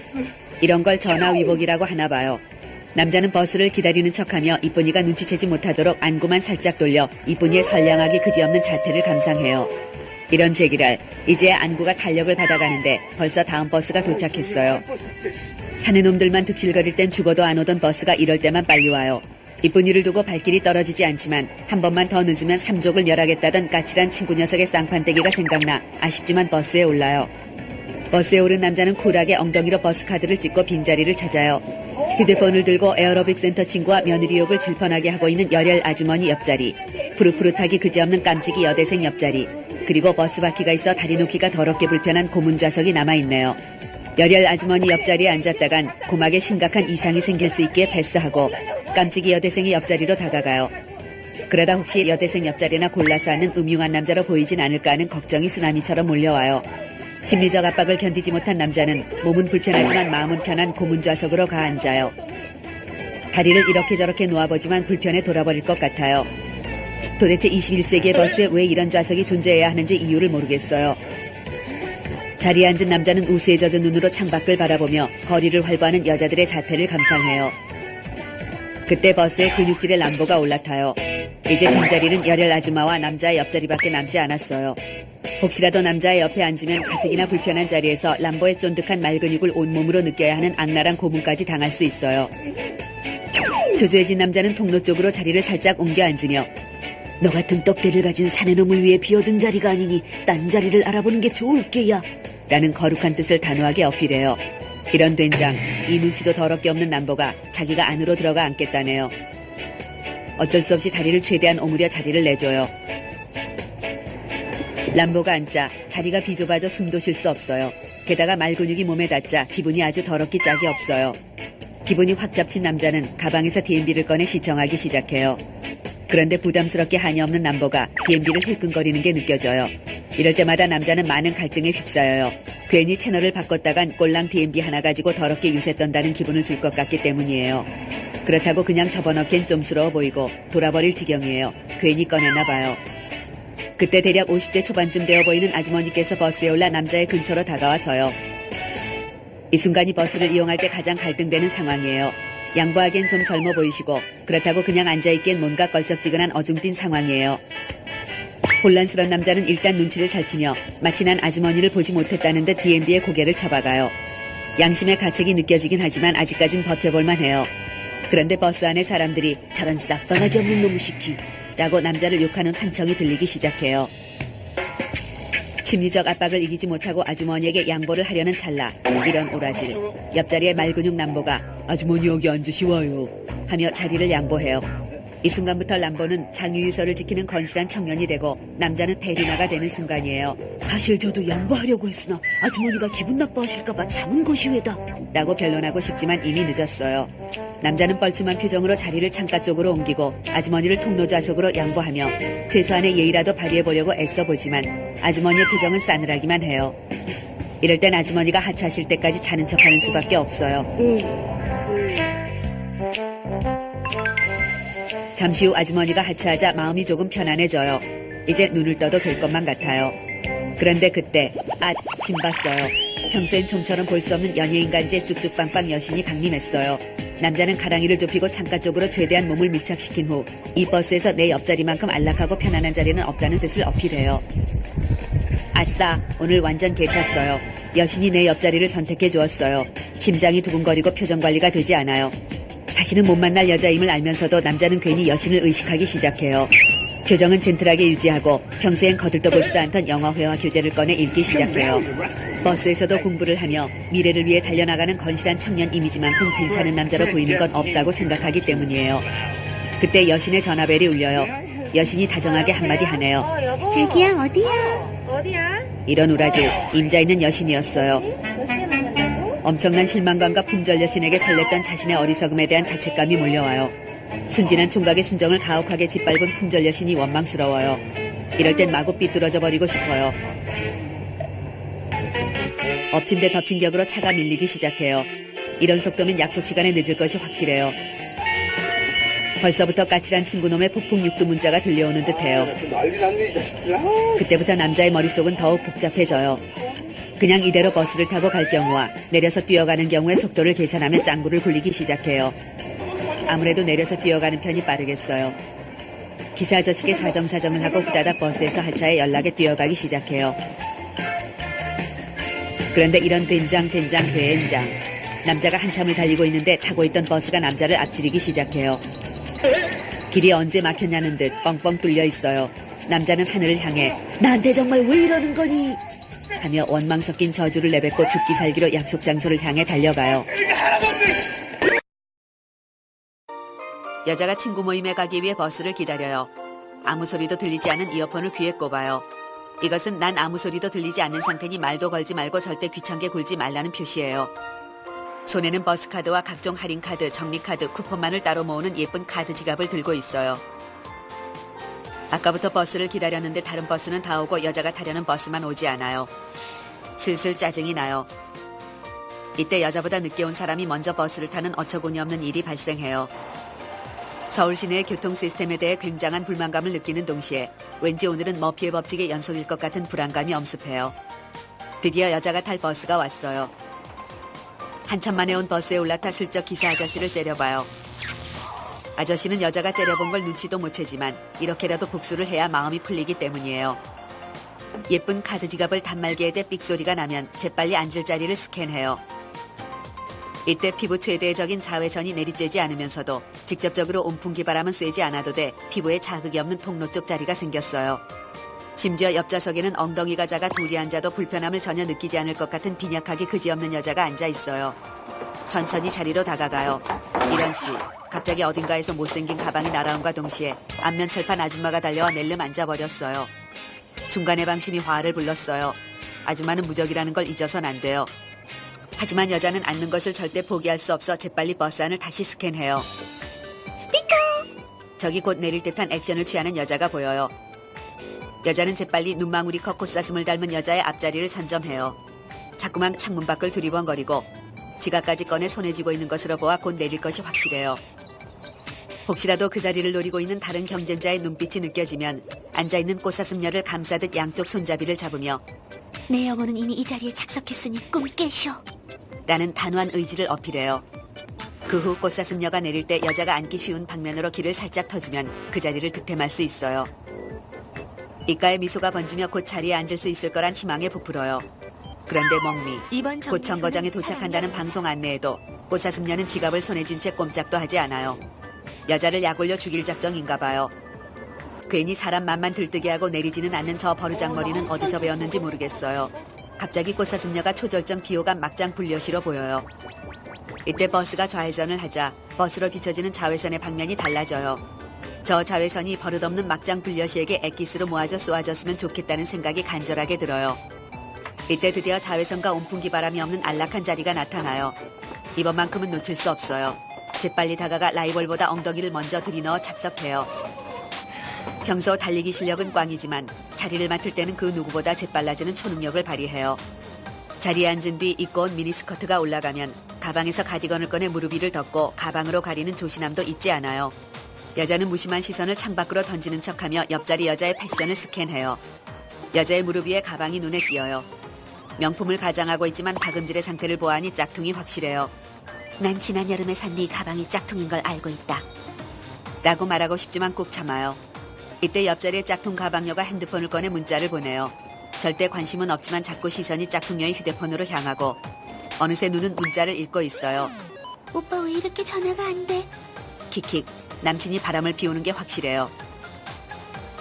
A: 이런 걸 전화위복이라고 하나 봐요. 남자는 버스를 기다리는 척하며 이쁜이가 눈치채지 못하도록 안구만 살짝 돌려 이쁜이의 선량하기 그지없는 자태를 감상해요. 이런 제기랄, 이제야 안구가 탄력을 받아가는데 벌써 다음 버스가 도착했어요. 사내 놈들만 득실거릴 땐 죽어도 안 오던 버스가 이럴 때만 빨리 와요. 이쁜이를 두고 발길이 떨어지지 않지만 한 번만 더 늦으면 삼족을 멸하겠다던 까칠한 친구 녀석의 쌍판대기가 생각나 아쉽지만 버스에 올라요. 버스에 오른 남자는 쿨하게 엉덩이로 버스 카드를 찍고 빈자리를 찾아요. 휴대폰을 들고 에어로빅 센터 친구와 며느리 욕을 질펀하게 하고 있는 열혈 아주머니 옆자리, 푸릇푸릇하기 그지없는 깜찍이 여대생 옆자리, 그리고 버스 바퀴가 있어 다리 놓기가 더럽게 불편한 고문 좌석이 남아있네요. 열혈 아주머니 옆자리에 앉았다간 고막에 심각한 이상이 생길 수 있기에 패스하고 깜찍이 여대생이 옆자리로 다가가요. 그러다 혹시 여대생 옆자리나 골라서 하는 음흉한 남자로 보이진 않을까 하는 걱정이 쓰나미처럼 몰려와요. 심리적 압박을 견디지 못한 남자는 몸은 불편하지만 마음은 편한 고문 좌석으로 가앉아요. 다리를 이렇게 저렇게 놓아보지만 불편해 돌아버릴 것 같아요. 도대체 21세기의 버스에 왜 이런 좌석이 존재해야 하는지 이유를 모르겠어요. 자리에 앉은 남자는 우수에 젖은 눈으로 창밖을 바라보며 거리를 활보하는 여자들의 자태를 감상해요. 그때 버스에 근육질의 람보가 올라타요. 이제 빈자리는 열혈 아줌마와 남자의 옆자리밖에 남지 않았어요. 혹시라도 남자의 옆에 앉으면 가뜩이나 불편한 자리에서 람보의 쫀득한 말근육을 온몸으로 느껴야 하는 악랄한 고문까지 당할 수 있어요. 조조해진 남자는 통로 쪽으로 자리를 살짝 옮겨 앉으며 너 같은 떡대를 가진 사내놈을 위해 비어든 자리가 아니니 딴 자리를 알아보는 게 좋을 게야 라는 거룩한 뜻을 단호하게 어필해요. 이런 된장, 이 눈치도 더럽게 없는 남보가 자기가 안으로 들어가 앉겠다네요. 어쩔 수 없이 다리를 최대한 오므려 자리를 내줘요. 람보가 앉자 자리가 비좁아져 숨도 쉴 수 없어요. 게다가 말근육이 몸에 닿자 기분이 아주 더럽기 짝이 없어요. 기분이 확 잡친 남자는 가방에서 DMB를 꺼내 시청하기 시작해요. 그런데 부담스럽게 한이 없는 남보가 DMB를 힐끔거리는 게 느껴져요. 이럴 때마다 남자는 많은 갈등에 휩싸여요. 괜히 채널을 바꿨다간 꼴랑 DMB 하나 가지고 더럽게 유세 떤다는 기분을 줄 것 같기 때문이에요. 그렇다고 그냥 접어넣기엔 쫌스러워 보이고 돌아버릴 지경이에요. 괜히 꺼냈나 봐요. 그때 대략 50대 초반쯤 되어 보이는 아주머니께서 버스에 올라 남자의 근처로 다가와서요. 이 순간이 버스를 이용할 때 가장 갈등되는 상황이에요. 양보하기엔 좀 젊어 보이시고 그렇다고 그냥 앉아있기엔 뭔가 껄쩍지근한 어중뛴 상황이에요. 혼란스러운 남자는 일단 눈치를 살피며 마치 난 아주머니를 보지 못했다는 듯 DMB의 고개를 쳐박아요. 양심의 가책이 느껴지긴 하지만 아직까진 버텨볼만 해요. 그런데 버스 안의 사람들이 저런 싹바가지 없는 놈의 시키 라고 남자를 욕하는 환청이 들리기 시작해요. 심리적 압박을 이기지 못하고 아주머니에게 양보를 하려는 찰나 이런 오라질. 옆자리의 말근육 남보가 아주머니 여기 앉으시와요 하며 자리를 양보해요. 이 순간부터 람보는 장유유서를 지키는 건실한 청년이 되고 남자는 페리나가 되는 순간이에요. 사실 저도 양보하려고 했으나 아주머니가 기분 나빠하실까봐 참은 것이 왜다 라고 변론하고 싶지만 이미 늦었어요. 남자는 뻘쭘한 표정으로 자리를 창가 쪽으로 옮기고 아주머니를 통로 좌석으로 양보하며 최소한의 예의라도 발휘해보려고 애써보지만 아주머니의 표정은 싸늘하기만 해요. 이럴 땐 아주머니가 하차하실 때까지 자는 척하는 수밖에 없어요. 잠시 후 아주머니가 하차하자 마음이 조금 편안해져요. 이제 눈을 떠도 될 것만 같아요. 그런데 그때 신봤어요. 평소엔 좀처럼 볼 수 없는 연예인간지의 쑥쑥빵빵 여신이 강림했어요. 남자는 가랑이를 좁히고 창가 쪽으로 최대한 몸을 밀착시킨 후 이 버스에서 내 옆자리만큼 안락하고 편안한 자리는 없다는 뜻을 어필해요. 아싸, 오늘 완전 개탔어요. 여신이 내 옆자리를 선택해 주었어요. 심장이 두근거리고 표정 관리가 되지 않아요. 다시는 못 만날 여자임을 알면서도 남자는 괜히 여신을 의식하기 시작해요. 표정은 젠틀하게 유지하고 평소엔 거들떠보지도 않던 영어회화 교재를 꺼내 읽기 시작해요. 버스에서도 공부를 하며 미래를 위해 달려나가는 건실한 청년 이미지만큼 괜찮은 남자로 보이는 건 없다고 생각하기 때문이에요. 그때 여신의 전화벨이 울려요. 여신이 다정하게 한마디 하네요.
E: 자기야, 어디야?
A: 이런 우라질, 임자 있는 여신이었어요.
E: 몇 시에 만난다고?
A: 엄청난 실망감과 품절 여신에게 설렜던 자신의 어리석음에 대한 자책감이 몰려와요. 순진한 총각의 순정을 가혹하게 짓밟은 품절 여신이 원망스러워요. 이럴 땐 마구 삐뚤어져 버리고 싶어요. 엎친 데 덮친 격으로 차가 밀리기 시작해요. 이런 속도면 약속 시간에 늦을 것이 확실해요. 벌써부터 까칠한 친구놈의 폭풍 육두 문자가 들려오는 듯해요.
B: 난리 났네 이 자식들.
A: 그때부터 남자의 머릿속은 더욱 복잡해져요. 그냥 이대로 버스를 타고 갈 경우와 내려서 뛰어가는 경우의 속도를 계산하며 짱구를 굴리기 시작해요. 아무래도 내려서 뛰어가는 편이 빠르겠어요. 기사 아저씨께 사정사정을 하고 후다닥 버스에서 하차해 연락에 뛰어가기 시작해요. 그런데 이런 된장 젠장 대엔장. 남자가 한참을 달리고 있는데 타고 있던 버스가 남자를 앞지르기 시작해요. 길이 언제 막혔냐는 듯 뻥뻥 뚫려 있어요. 남자는 하늘을 향해 나한테 정말 왜 이러는 거니? 하며 원망 섞인 저주를 내뱉고 죽기 살기로 약속 장소를 향해 달려가요. 여자가 친구 모임에 가기 위해 버스를 기다려요. 아무 소리도 들리지 않은 이어폰을 귀에 꼽아요. 이것은 난 아무 소리도 들리지 않는 상태니 말도 걸지 말고 절대 귀찮게 굴지 말라는 표시예요. 손에는 버스카드와 각종 할인카드, 적립카드, 쿠폰만을 따로 모으는 예쁜 카드 지갑을 들고 있어요. 아까부터 버스를 기다렸는데 다른 버스는 다 오고 여자가 타려는 버스만 오지 않아요. 슬슬 짜증이 나요. 이때 여자보다 늦게 온 사람이 먼저 버스를 타는 어처구니 없는 일이 발생해요. 서울 시내의 교통 시스템에 대해 굉장한 불만감을 느끼는 동시에 왠지 오늘은 머피의 법칙의 연속일 것 같은 불안감이 엄습해요. 드디어 여자가 탈 버스가 왔어요. 한참 만에 온 버스에 올라타 슬쩍 기사 아저씨를 째려봐요. 아저씨는 여자가 째려본 걸 눈치도 못 채지만 이렇게라도 복수를 해야 마음이 풀리기 때문이에요. 예쁜 카드 지갑을 단말기에 대 삑소리가 나면 재빨리 앉을 자리를 스캔해요. 이때 피부 최대적인 자외선이 내리쬐지 않으면서도 직접적으로 온풍기 바람은 쐬지 않아도 돼 피부에 자극이 없는 통로 쪽 자리가 생겼어요. 심지어 옆좌석에는 엉덩이가 작아 둘이 앉아도 불편함을 전혀 느끼지 않을 것 같은 빈약하기 그지없는 여자가 앉아 있어요. 천천히 자리로 다가가요. 이런 씨, 갑자기 어딘가에서 못생긴 가방이 날아옴과 동시에 안면 철판 아줌마가 달려와 낼름 앉아버렸어요. 순간의 방심이 화를 불렀어요. 아줌마는 무적이라는 걸 잊어선 안 돼요. 하지만 여자는 앉는 것을 절대 포기할 수 없어 재빨리 버스 안을 다시 스캔해요. 저기 곧 내릴 듯한 액션을 취하는 여자가 보여요. 여자는 재빨리 눈망울이 커 콧사슴을 닮은 여자의 앞자리를 선점해요. 자꾸만 창문 밖을 두리번거리고 지갑까지 꺼내 손에 쥐고 있는 것으로 보아 곧 내릴 것이 확실해요. 혹시라도 그 자리를 노리고 있는 다른 경쟁자의 눈빛이 느껴지면 앉아있는 꽃사슴녀를 감싸듯 양쪽 손잡이를 잡으며
E: 내 영혼은 이미 이 자리에 착석했으니 꿈 깨쇼.
A: 라는 단호한 의지를 어필해요. 그 후 꽃사슴녀가 내릴 때 여자가 앉기 쉬운 방면으로 길을 살짝 터주면 그 자리를 득템할 수 있어요. 입가에 미소가 번지며 곧 자리에 앉을 수 있을 거란 희망에 부풀어요. 그런데 멍미,
E: 이번
A: 곧 정거장에 도착한다는 방송 안내에도 꽃사슴녀는 지갑을 손에 쥔 채 꼼짝도 하지 않아요. 여자를 약올려 죽일 작정인가 봐요. 괜히 사람 맘만 들뜨게 하고 내리지는 않는 저 버르장머리는 어디서 배웠는지 모르겠어요. 갑자기 꽃사슴녀가 초절정 비호감 막장 불려시로 보여요. 이때 버스가 좌회전을 하자 버스로 비춰지는 자외선의 방면이 달라져요. 저 자외선이 버릇없는 막장 불려시에게 엑기스로 모아져 쏘아졌으면 좋겠다는 생각이 간절하게 들어요. 이때 드디어 자외선과 온풍기 바람이 없는 안락한 자리가 나타나요. 이번만큼은 놓칠 수 없어요. 재빨리 다가가 라이벌보다 엉덩이를 먼저 들이넣어 착석해요. 평소 달리기 실력은 꽝이지만 자리를 맡을 때는 그 누구보다 재빨라지는 초능력을 발휘해요. 자리에 앉은 뒤 입고 온 미니스커트가 올라가면 가방에서 가디건을 꺼내 무릎 위를 덮고 가방으로 가리는 조신함도 잊지 않아요. 여자는 무심한 시선을 창밖으로 던지는 척하며 옆자리 여자의 패션을 스캔해요. 여자의 무릎 위에 가방이 눈에 띄어요. 명품을 가장하고 있지만 다금질의 상태를 보아하니 짝퉁이 확실해요.
E: 난 지난 여름에 산 네 가방이 짝퉁인 걸 알고 있다.
A: 라고 말하고 싶지만 꾹 참아요. 이때 옆자리의 짝퉁 가방녀가 핸드폰을 꺼내 문자를 보내요. 절대 관심은 없지만 자꾸 시선이 짝퉁녀의 휴대폰으로 향하고 어느새 눈은 문자를 읽고 있어요.
E: 오빠 왜 이렇게 전화가 안 돼?
A: 킥킥, 남친이 바람을 피우는 게 확실해요.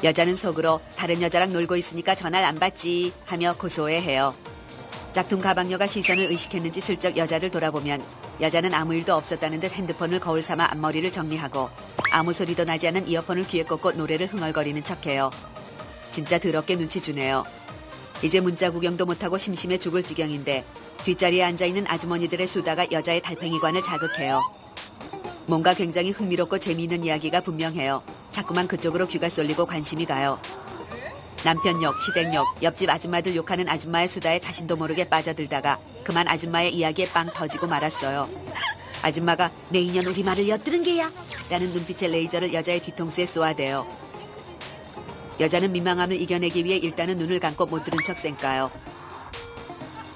A: 여자는 속으로 다른 여자랑 놀고 있으니까 전화를 안 받지 하며 고소해해요. 짝퉁 가방녀가 시선을 의식했는지 슬쩍 여자를 돌아보면 여자는 아무 일도 없었다는 듯 핸드폰을 거울 삼아 앞머리를 정리하고 아무 소리도 나지 않은 이어폰을 귀에 꽂고 노래를 흥얼거리는 척해요. 진짜 더럽게 눈치 주네요. 이제 문자 구경도 못하고 심심해 죽을 지경인데 뒷자리에 앉아있는 아주머니들의 수다가 여자의 달팽이관을 자극해요. 뭔가 굉장히 흥미롭고 재미있는 이야기가 분명해요. 자꾸만 그쪽으로 귀가 쏠리고 관심이 가요. 남편 욕, 시댁 욕, 옆집 아줌마들 욕하는 아줌마의 수다에 자신도 모르게 빠져들다가 그만 아줌마의 이야기에 빵 터지고 말았어요. 아줌마가 내 인연 우리말을 엿들은 게야 라는 눈빛의 레이저를 여자의 뒤통수에 쏘아대요. 여자는 민망함을 이겨내기 위해 일단은 눈을 감고 못 들은 척 쌩까요.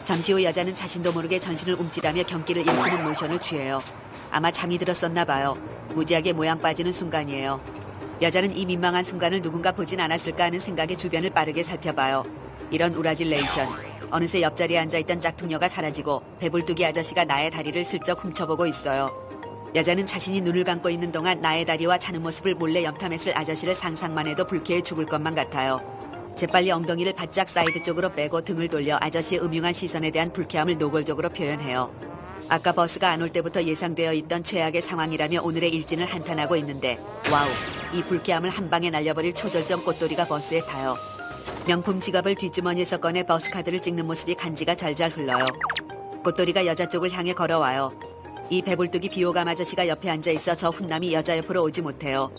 A: 잠시 후 여자는 자신도 모르게 전신을 움찔하며 경기를 일으키는 모션을 취해요. 아마 잠이 들었었나 봐요. 무지하게 모양 빠지는 순간이에요. 여자는 이 민망한 순간을 누군가 보진 않았을까 하는 생각에 주변을 빠르게 살펴봐요. 이런 우라질레이션. 어느새 옆자리에 앉아있던 짝퉁녀가 사라지고 배불뚝이 아저씨가 나의 다리를 슬쩍 훔쳐보고 있어요. 여자는 자신이 눈을 감고 있는 동안 나의 다리와 자는 모습을 몰래 염탐했을 아저씨를 상상만 해도 불쾌해 죽을 것만 같아요. 재빨리 엉덩이를 바짝 사이드 쪽으로 빼고 등을 돌려 아저씨의 음흉한 시선에 대한 불쾌함을 노골적으로 표현해요. 아까 버스가 안 올 때부터 예상되어 있던 최악의 상황이라며 오늘의 일진을 한탄하고 있는데 와우, 이 불쾌함을 한 방에 날려버릴 초절정 꽃돌이가 버스에 타요. 명품 지갑을 뒷주머니에서 꺼내 버스카드를 찍는 모습이 간지가 잘잘 흘러요. 꽃돌이가 여자 쪽을 향해 걸어와요. 이 배불뚝이 비호감 아저씨가 옆에 앉아있어 저 훈남이 여자 옆으로 오지 못해요.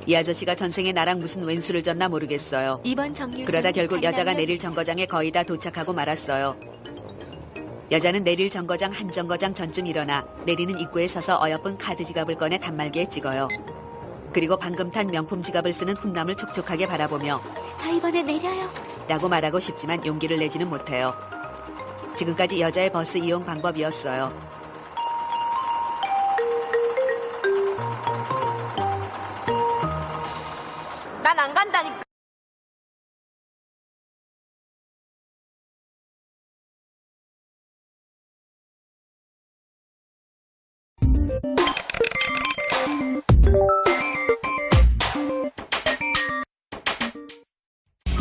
A: 이 아저씨가 전생에 나랑 무슨 왼수를 졌나 모르겠어요.
E: 이번 정류소
A: 그러다 결국 여자가 내릴 정거장에 거의 다 도착하고 말았어요. 여자는 내릴 정거장 한 정거장 전쯤 일어나 내리는 입구에 서서 어여쁜 카드 지갑을 꺼내 단말기에 찍어요. 그리고 방금 탄 명품 지갑을 쓰는 훈남을 촉촉하게 바라보며
E: 저 이번에 내려요.
A: 라고 말하고 싶지만 용기를 내지는 못해요. 지금까지 여자의 버스 이용 방법이었어요.
G: 난 안 간다니까.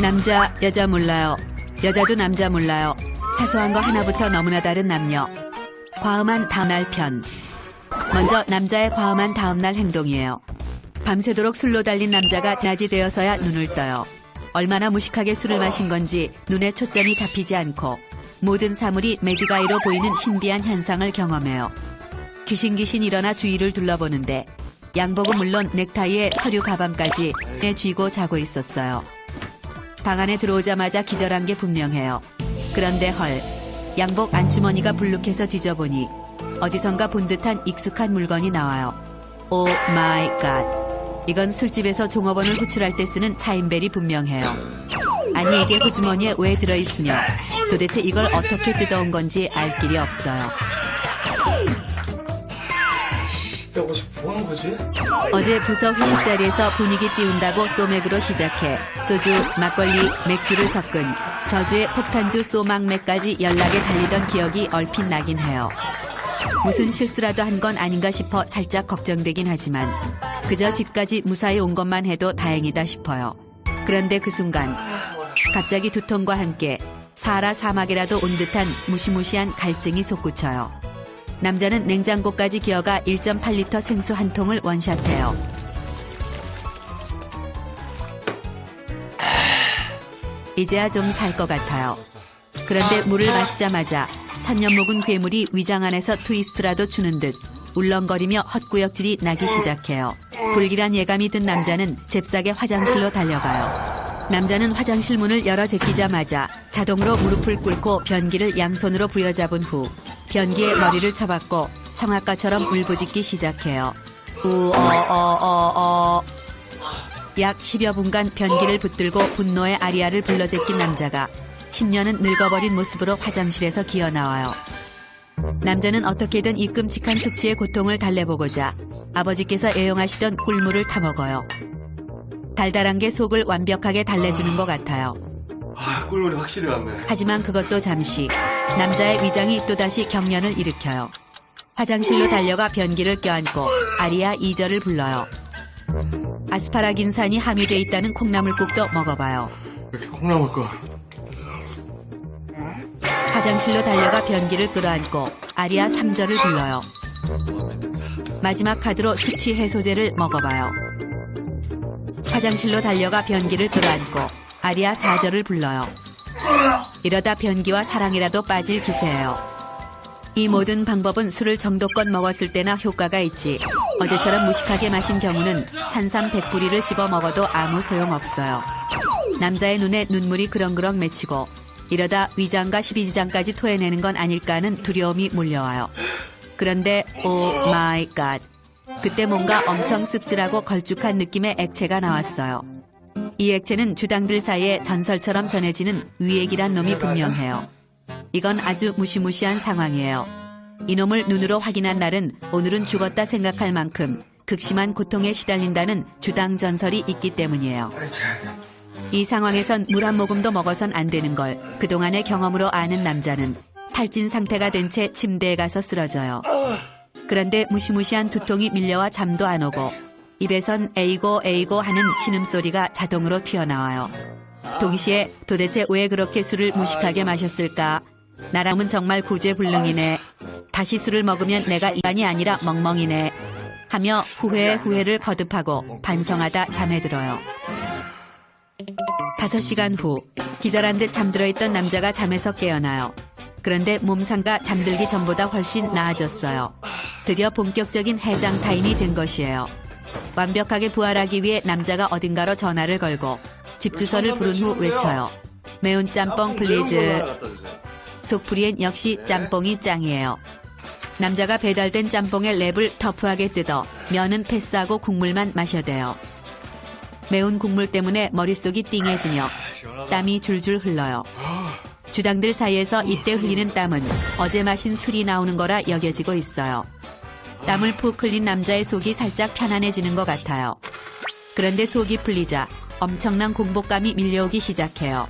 A: 남자, 여자 몰라요. 여자도 남자 몰라요. 사소한 거 하나부터 너무나 다른 남녀. 과음한 다음날 편. 먼저 남자의 과음한 다음날 행동이에요. 밤새도록 술로 달린 남자가 낮이 되어서야 눈을 떠요. 얼마나 무식하게 술을 마신 건지 눈에 초점이 잡히지 않고 모든 사물이 매직아이로 보이는 신비한 현상을 경험해요. 귀신귀신 일어나 주위를 둘러보는데 양복은 물론 넥타이에 서류 가방까지 쇠 쥐고 자고 있었어요. 방 안에 들어오자마자 기절한 게 분명해요. 그런데 헐, 양복 안주머니가 불룩해서 뒤져보니 어디선가 본 듯한 익숙한 물건이 나와요. 오 마이 갓. 이건 술집에서 종업원을 호출할 때 쓰는 차인벨이 분명해요. 아니 이게 호주머니에 왜 들어있으며 도대체 이걸 어떻게 뜯어온 건지 알 길이 없어요.
B: 내가 어제 뭐 하는 거지?
A: 어제 부서 회식 자리에서 분위기 띄운다고 소맥으로 시작해 소주, 막걸리, 맥주를 섞은 저주의 폭탄주 소막맥까지 연락에 달리던 기억이 얼핏 나긴 해요. 무슨 실수라도 한 건 아닌가 싶어 살짝 걱정되긴 하지만 그저 집까지 무사히 온 것만 해도 다행이다 싶어요. 그런데 그 순간 갑자기 두통과 함께 사하라 사막이라도 온 듯한 무시무시한 갈증이 솟구쳐요. 남자는 냉장고까지 기어가 1.8리터 생수 한 통을 원샷해요. 이제야 좀 살 것 같아요. 그런데 물을 마시자마자 천년 묵은 괴물이 위장 안에서 트위스트라도 추는 듯 울렁거리며 헛구역질이 나기 시작해요. 불길한 예감이 든 남자는 잽싸게 화장실로 달려가요. 남자는 화장실 문을 열어 제끼자마자 자동으로 무릎을 꿇고 변기를 양손으로 부여잡은 후 변기에 머리를 쳐박고 성악가처럼 울부짖기 시작해요. 약 10여 분간 변기를 붙들고 분노의 아리아를 불러제낀 남자가 10년은 늙어버린 모습으로 화장실에서 기어나와요. 남자는 어떻게든 이 끔찍한 숙취의 고통을 달래보고자 아버지께서 애용하시던 꿀물을 타먹어요. 달달한 게 속을 완벽하게 달래주는 것 같아요.
B: 꿀물이 확실히 왔네.
A: 하지만 그것도 잠시. 남자의 위장이 또다시 경련을 일으켜요. 화장실로 달려가 변기를 껴안고 아리아 2절을 불러요. 아스파라긴산이 함유돼 있다는 콩나물국도 먹어봐요.
B: 이렇게 콩나물 거.
A: 화장실로 달려가 변기를 끌어안고 아리아 3절을 불러요. 마지막 카드로 수치 해소제를 먹어봐요. 화장실로 달려가 변기를 끌어안고 아리아 4절을 불러요. 이러다 변기와 사랑이라도 빠질 기세예요. 이 모든 방법은 술을 정도껏 먹었을 때나 효과가 있지 어제처럼 무식하게 마신 경우는 산삼 100뿌리를 씹어 먹어도 아무 소용없어요. 남자의 눈에 눈물이 그렁그렁 맺히고 이러다 위장과 십이지장까지 토해내는 건 아닐까 하는 두려움이 몰려와요. 그런데 오 마이 갓. 그때 뭔가 엄청 씁쓸하고 걸쭉한 느낌의 액체가 나왔어요. 이 액체는 주당들 사이에 전설처럼 전해지는 위액이란 놈이 분명해요. 이건 아주 무시무시한 상황이에요. 이놈을 눈으로 확인한 날은 오늘은 죽었다 생각할 만큼 극심한 고통에 시달린다는 주당 전설이 있기 때문이에요. 이 상황에선 물 한 모금도 먹어선 안 되는 걸 그동안의 경험으로 아는 남자는 탈진 상태가 된 채 침대에 가서 쓰러져요. 그런데 무시무시한 두통이 밀려와 잠도 안 오고 입에선 에이고 에이고 하는 신음소리가 자동으로 튀어나와요. 동시에 도대체 왜 그렇게 술을 무식하게 마셨을까? 나라면 정말 구제불능이네. 다시 술을 먹으면 내가 인간이 아니라 멍멍이네. 하며 후회를 거듭하고 반성하다 잠에 들어요. 5시간 후 기절한 듯 잠들어 있던 남자가 잠에서 깨어나요. 그런데 몸상과 잠들기 전보다 훨씬 나아졌어요. 드디어 본격적인 해장 타임이 된 것이에요. 완벽하게 부활하기 위해 남자가 어딘가로 전화를 걸고 집 주소를 부른 후 외쳐요. 매운 짬뽕 플리즈. 속풀이엔 역시 짬뽕이 짱이에요. 남자가 배달된 짬뽕의 랩을 터프하게 뜯어 면은 패스하고 국물만 마셔대요. 매운 국물 때문에 머릿속이 띵해지며 땀이 줄줄 흘러요. 주당들 사이에서 이때 흘리는 땀은 어제 마신 술이 나오는 거라 여겨지고 있어요. 땀을 푹 흘린 남자의 속이 살짝 편안해지는 것 같아요. 그런데 속이 풀리자 엄청난 공복감이 밀려오기 시작해요.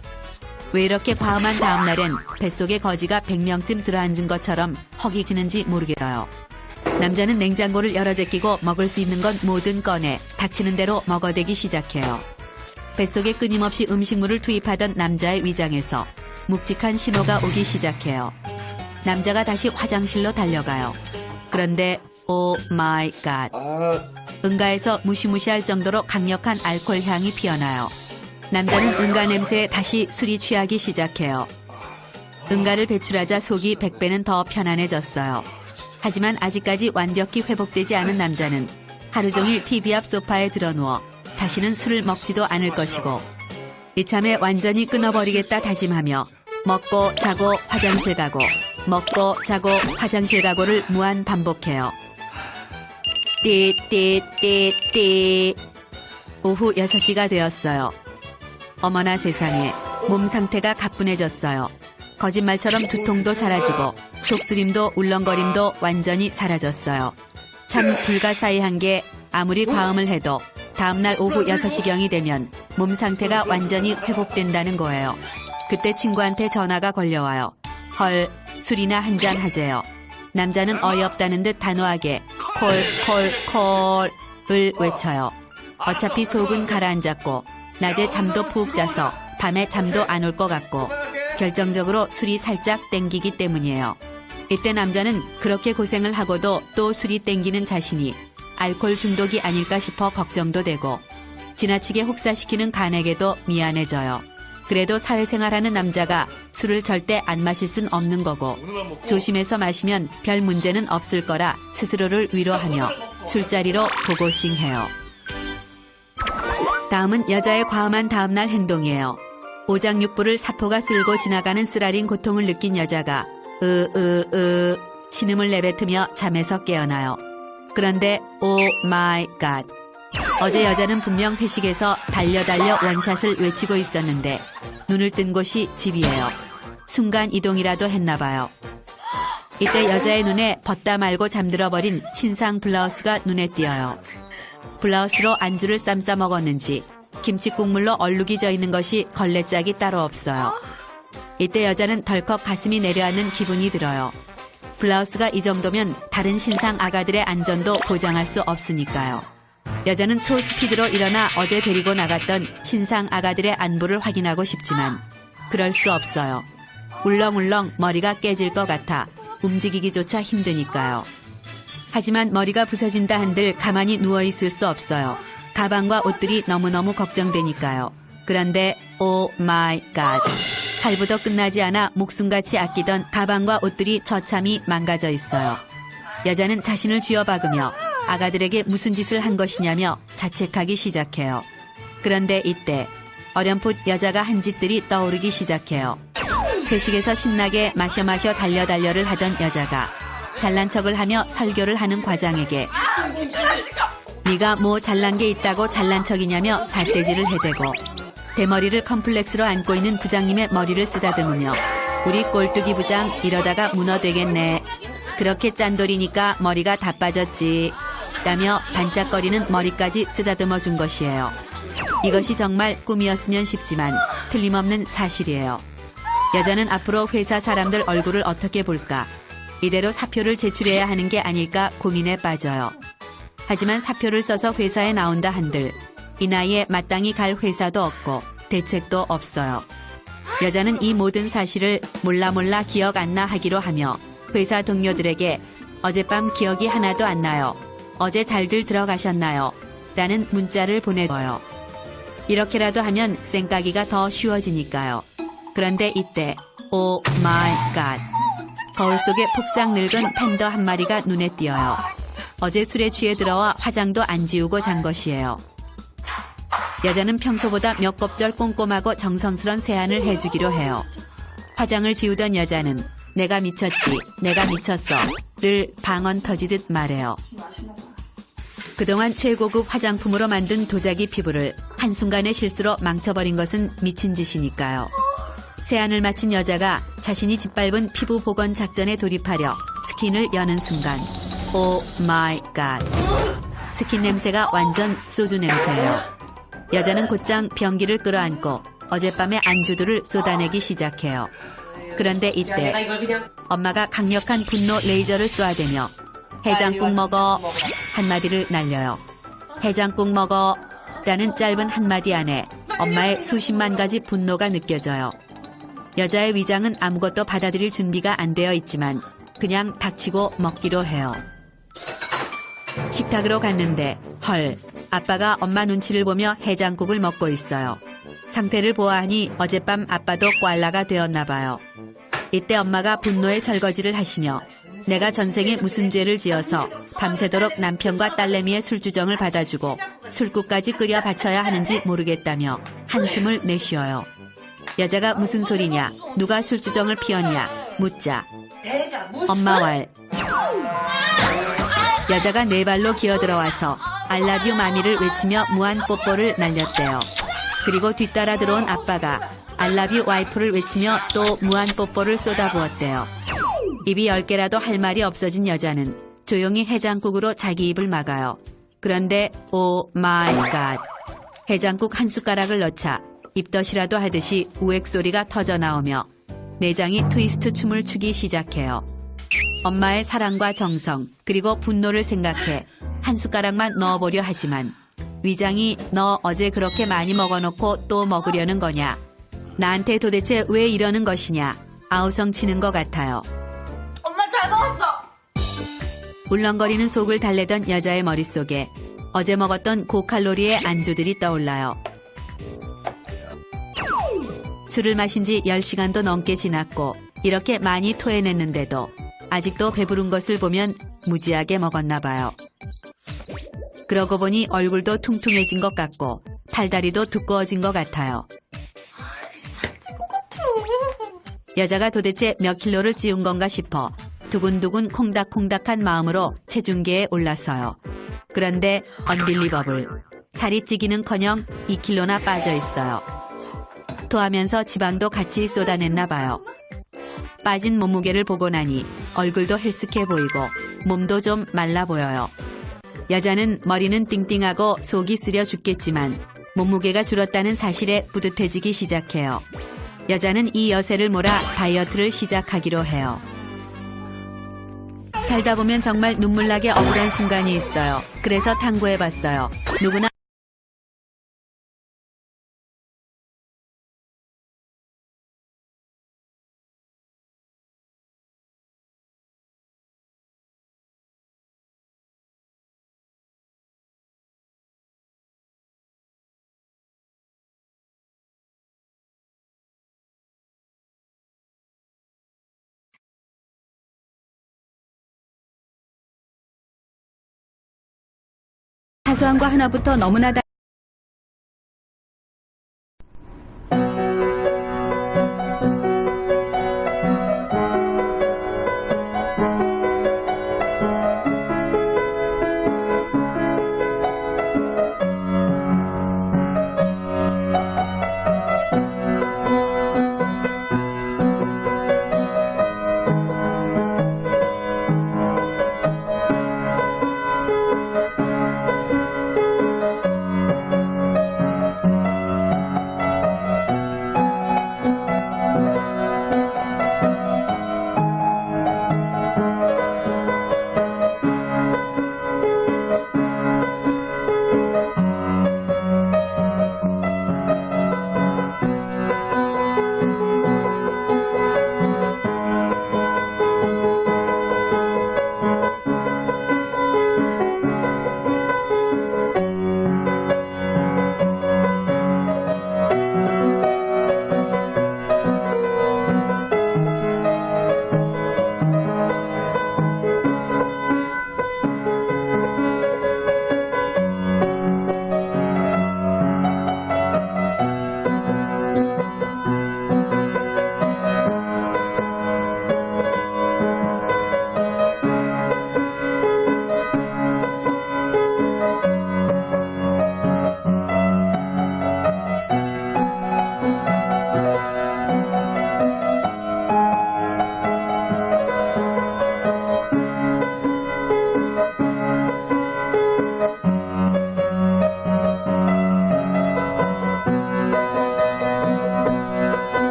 A: 왜 이렇게 과음한 다음날엔 뱃속에 거지가 100명쯤 들어앉은 것처럼 허기지는지 모르겠어요. 남자는 냉장고를 열어 제끼고 먹을 수 있는 건 뭐든 꺼내 닥치는 대로 먹어대기 시작해요. 뱃속에 끊임없이 음식물을 투입하던 남자의 위장에서 묵직한 신호가 오기 시작해요. 남자가 다시 화장실로 달려가요. 그런데 오 마이 갓. 응가에서 무시무시할 정도로 강력한 알코올 향이 피어나요. 남자는 응가 냄새에 다시 술이 취하기 시작해요. 응가를 배출하자 속이 100배는 더 편안해졌어요. 하지만 아직까지 완벽히 회복되지 않은 남자는 하루 종일 TV 앞 소파에 드러누워 다시는 술을 먹지도 않을 것이고 이참에 완전히 끊어버리겠다 다짐하며 먹고 자고 화장실 가고 먹고 자고 화장실 가고를 무한 반복해요. 띠띠띠띠 오후 6시가 되었어요. 어머나 세상에 몸 상태가 가뿐해졌어요. 거짓말처럼 두통도 사라지고 속쓰림도 울렁거림도 완전히 사라졌어요. 참 불가사의한 게 아무리 과음을 해도 다음날 오후 6시경이 되면 몸 상태가 완전히 회복된다는 거예요. 그때 친구한테 전화가 걸려와요. 헐, 술이나 한잔 하재요. 남자는 어이없다는 듯 단호하게 콜을 외쳐요. 어차피 속은 가라앉았고 낮에 잠도 푹 자서 밤에 잠도 안 올 것 같고 결정적으로 술이 살짝 땡기기 때문이에요. 이때 남자는 그렇게 고생을 하고도 또 술이 땡기는 자신이 알코올 중독이 아닐까 싶어 걱정도 되고 지나치게 혹사시키는 간에게도 미안해져요. 그래도 사회생활하는 남자가 술을 절대 안 마실 순 없는 거고 조심해서 마시면 별 문제는 없을 거라 스스로를 위로하며 술자리로 고고싱해요. 다음은 여자의 과음한 다음날 행동이에요. 오장육부를 사포가 쓸고 지나가는 쓰라린 고통을 느낀 여자가 신음을 내뱉으며 잠에서 깨어나요. 그런데 오 마이 갓. 어제 여자는 분명 회식에서 달려 원샷을 외치고 있었는데 눈을 뜬 곳이 집이에요. 순간 이동이라도 했나봐요. 이때 여자의 눈에 벗다 말고 잠들어버린 신상 블라우스가 눈에 띄어요. 블라우스로 안주를 쌈싸 먹었는지 김치 국물로 얼룩이 져 있는 것이 걸레짝이 따로 없어요. 이때 여자는 덜컥 가슴이 내려앉는 기분이 들어요. 블라우스가 이 정도면 다른 신상 아가들의 안전도 보장할 수 없으니까요. 여자는 초스피드로 일어나 어제 데리고 나갔던 신상 아가들의 안부를 확인하고 싶지만 그럴 수 없어요. 울렁울렁 머리가 깨질 것 같아 움직이기조차 힘드니까요. 하지만 머리가 부서진다 한들 가만히 누워있을 수 없어요. 가방과 옷들이 너무너무 걱정되니까요. 그런데 오 마이 갓. 할부도 끝나지 않아 목숨같이 아끼던 가방과 옷들이 처참히 망가져 있어요. 여자는 자신을 쥐어박으며 아가들에게 무슨 짓을 한 것이냐며 자책하기 시작해요. 그런데 이때 어렴풋 여자가 한 짓들이 떠오르기 시작해요. 회식에서 신나게 마셔 달려를 하던 여자가 잘난 척을 하며 설교를 하는 과장에게 네가 뭐 잘난 게 있다고 잘난 척이냐며 삿대질을 해대고 대머리를 컴플렉스로 안고 있는 부장님의 머리를 쓰다듬으며 우리 꼴뚜기 부장 이러다가 문어 되겠네. 그렇게 짠돌이니까 머리가 다 빠졌지. 라며 반짝거리는 머리까지 쓰다듬어 준 것이에요. 이것이 정말 꿈이었으면 싶지만 틀림없는 사실이에요. 여자는 앞으로 회사 사람들 얼굴을 어떻게 볼까? 이대로 사표를 제출해야 하는 게 아닐까 고민에 빠져요. 하지만 사표를 써서 회사에 나온다 한들 이 나이에 마땅히 갈 회사도 없고 대책도 없어요. 여자는 이 모든 사실을 몰라 기억 안 나 하기로 하며 회사 동료들에게 어젯밤 기억이 하나도 안 나요. 어제 잘들 들어가셨나요? 라는 문자를 보내어요. 이렇게라도 하면 쌩까기가 더 쉬워지니까요. 그런데 이때 오 마이 갓. 거울 속에 폭삭 늙은 팬더 한 마리가 눈에 띄어요. 어제 술에 취해 들어와 화장도 안 지우고 잔 것이에요. 여자는 평소보다 몇 곱절 꼼꼼하고 정성스런 세안을 해주기로 해요. 화장을 지우던 여자는 내가 미쳤지, 내가 미쳤어를 방언 터지듯 말해요. 그동안 최고급 화장품으로 만든 도자기 피부를 한순간의 실수로 망쳐버린 것은 미친 짓이니까요. 세안을 마친 여자가 자신이 짓밟은 피부 복원 작전에 돌입하려 스킨을 여는 순간 오 마이 갓. 스킨 냄새가 완전 소주 냄새예요. 여자는 곧장 변기를 끌어안고 어젯밤의 안주들을 쏟아내기 시작해요. 그런데 이때 엄마가 강력한 분노 레이저를 쏘아대며 해장국 먹어 한마디를 날려요. 해장국 먹어 라는 짧은 한마디 안에 엄마의 수십만 가지 분노가 느껴져요. 여자의 위장은 아무것도 받아들일 준비가 안 되어 있지만 그냥 닥치고 먹기로 해요. 식탁으로 갔는데 헐, 아빠가 엄마 눈치를 보며 해장국을 먹고 있어요. 상태를 보아하니 어젯밤 아빠도 꽐라가 되었나 봐요. 이때 엄마가 분노의 설거지를 하시며 내가 전생에 무슨 죄를 지어서 밤새도록 남편과 딸내미의 술주정을 받아주고 술국까지 끓여 바쳐야 하는지 모르겠다며 한숨을 내쉬어요. 여자가 무슨 소리냐, 누가 술주정을 피웠냐 묻자 엄마 왈. 여자가 네 발로 기어들어와서 알라뷰 마미를 외치며 무한 뽀뽀를 날렸대요. 그리고 뒤따라 들어온 아빠가 알라뷰 와이프를 외치며 또 무한 뽀뽀를 쏟아부었대요. 입이 10개라도 할 말이 없어진 여자는 조용히 해장국으로 자기 입을 막아요. 그런데 오 마이 갓. 해장국 한 숟가락을 넣자 입덧이라도 하듯이 우액 소리가 터져 나오며 내장이 트위스트 춤을 추기 시작해요. 엄마의 사랑과 정성 그리고 분노를 생각해 한 숟가락만 넣어보려 하지만 위장이 너 어제 그렇게 많이 먹어놓고 또 먹으려는 거냐? 나한테 도대체 왜 이러는 것이냐? 아우성 치는 것 같아요.
G: 엄마 잘 먹었어.
A: 울렁거리는 속을 달래던 여자의 머릿속에 어제 먹었던 고칼로리의 안주들이 떠올라요. 술을 마신 지 10시간도 넘게 지났고 이렇게 많이 토해냈는데도 아직도 배부른 것을 보면 무지하게 먹었나 봐요. 그러고 보니 얼굴도 퉁퉁해진 것 같고 팔다리도 두꺼워진 것 같아요. 여자가 도대체 몇 킬로를 찌운 건가 싶어 두근두근 콩닥콩닥한 마음으로 체중계에 올랐어요. 그런데 언빌리버블. 살이 찌기는커녕 2킬로나 빠져 있어요. 토하면서 지방도 같이 쏟아냈나 봐요. 빠진 몸무게를 보고 나니 얼굴도 헬쓱해 보이고 몸도 좀 말라 보여요. 여자는 머리는 띵띵하고 속이 쓰려 죽겠지만 몸무게가 줄었다는 사실에 뿌듯해지기 시작해요. 여자는 이 여세를 몰아 다이어트를 시작하기로 해요. 살다 보면 정말 눈물나게 억울한 순간이 있어요. 그래서 탐구해봤어요. 누구나 사소한 거 하나부터 너무나 다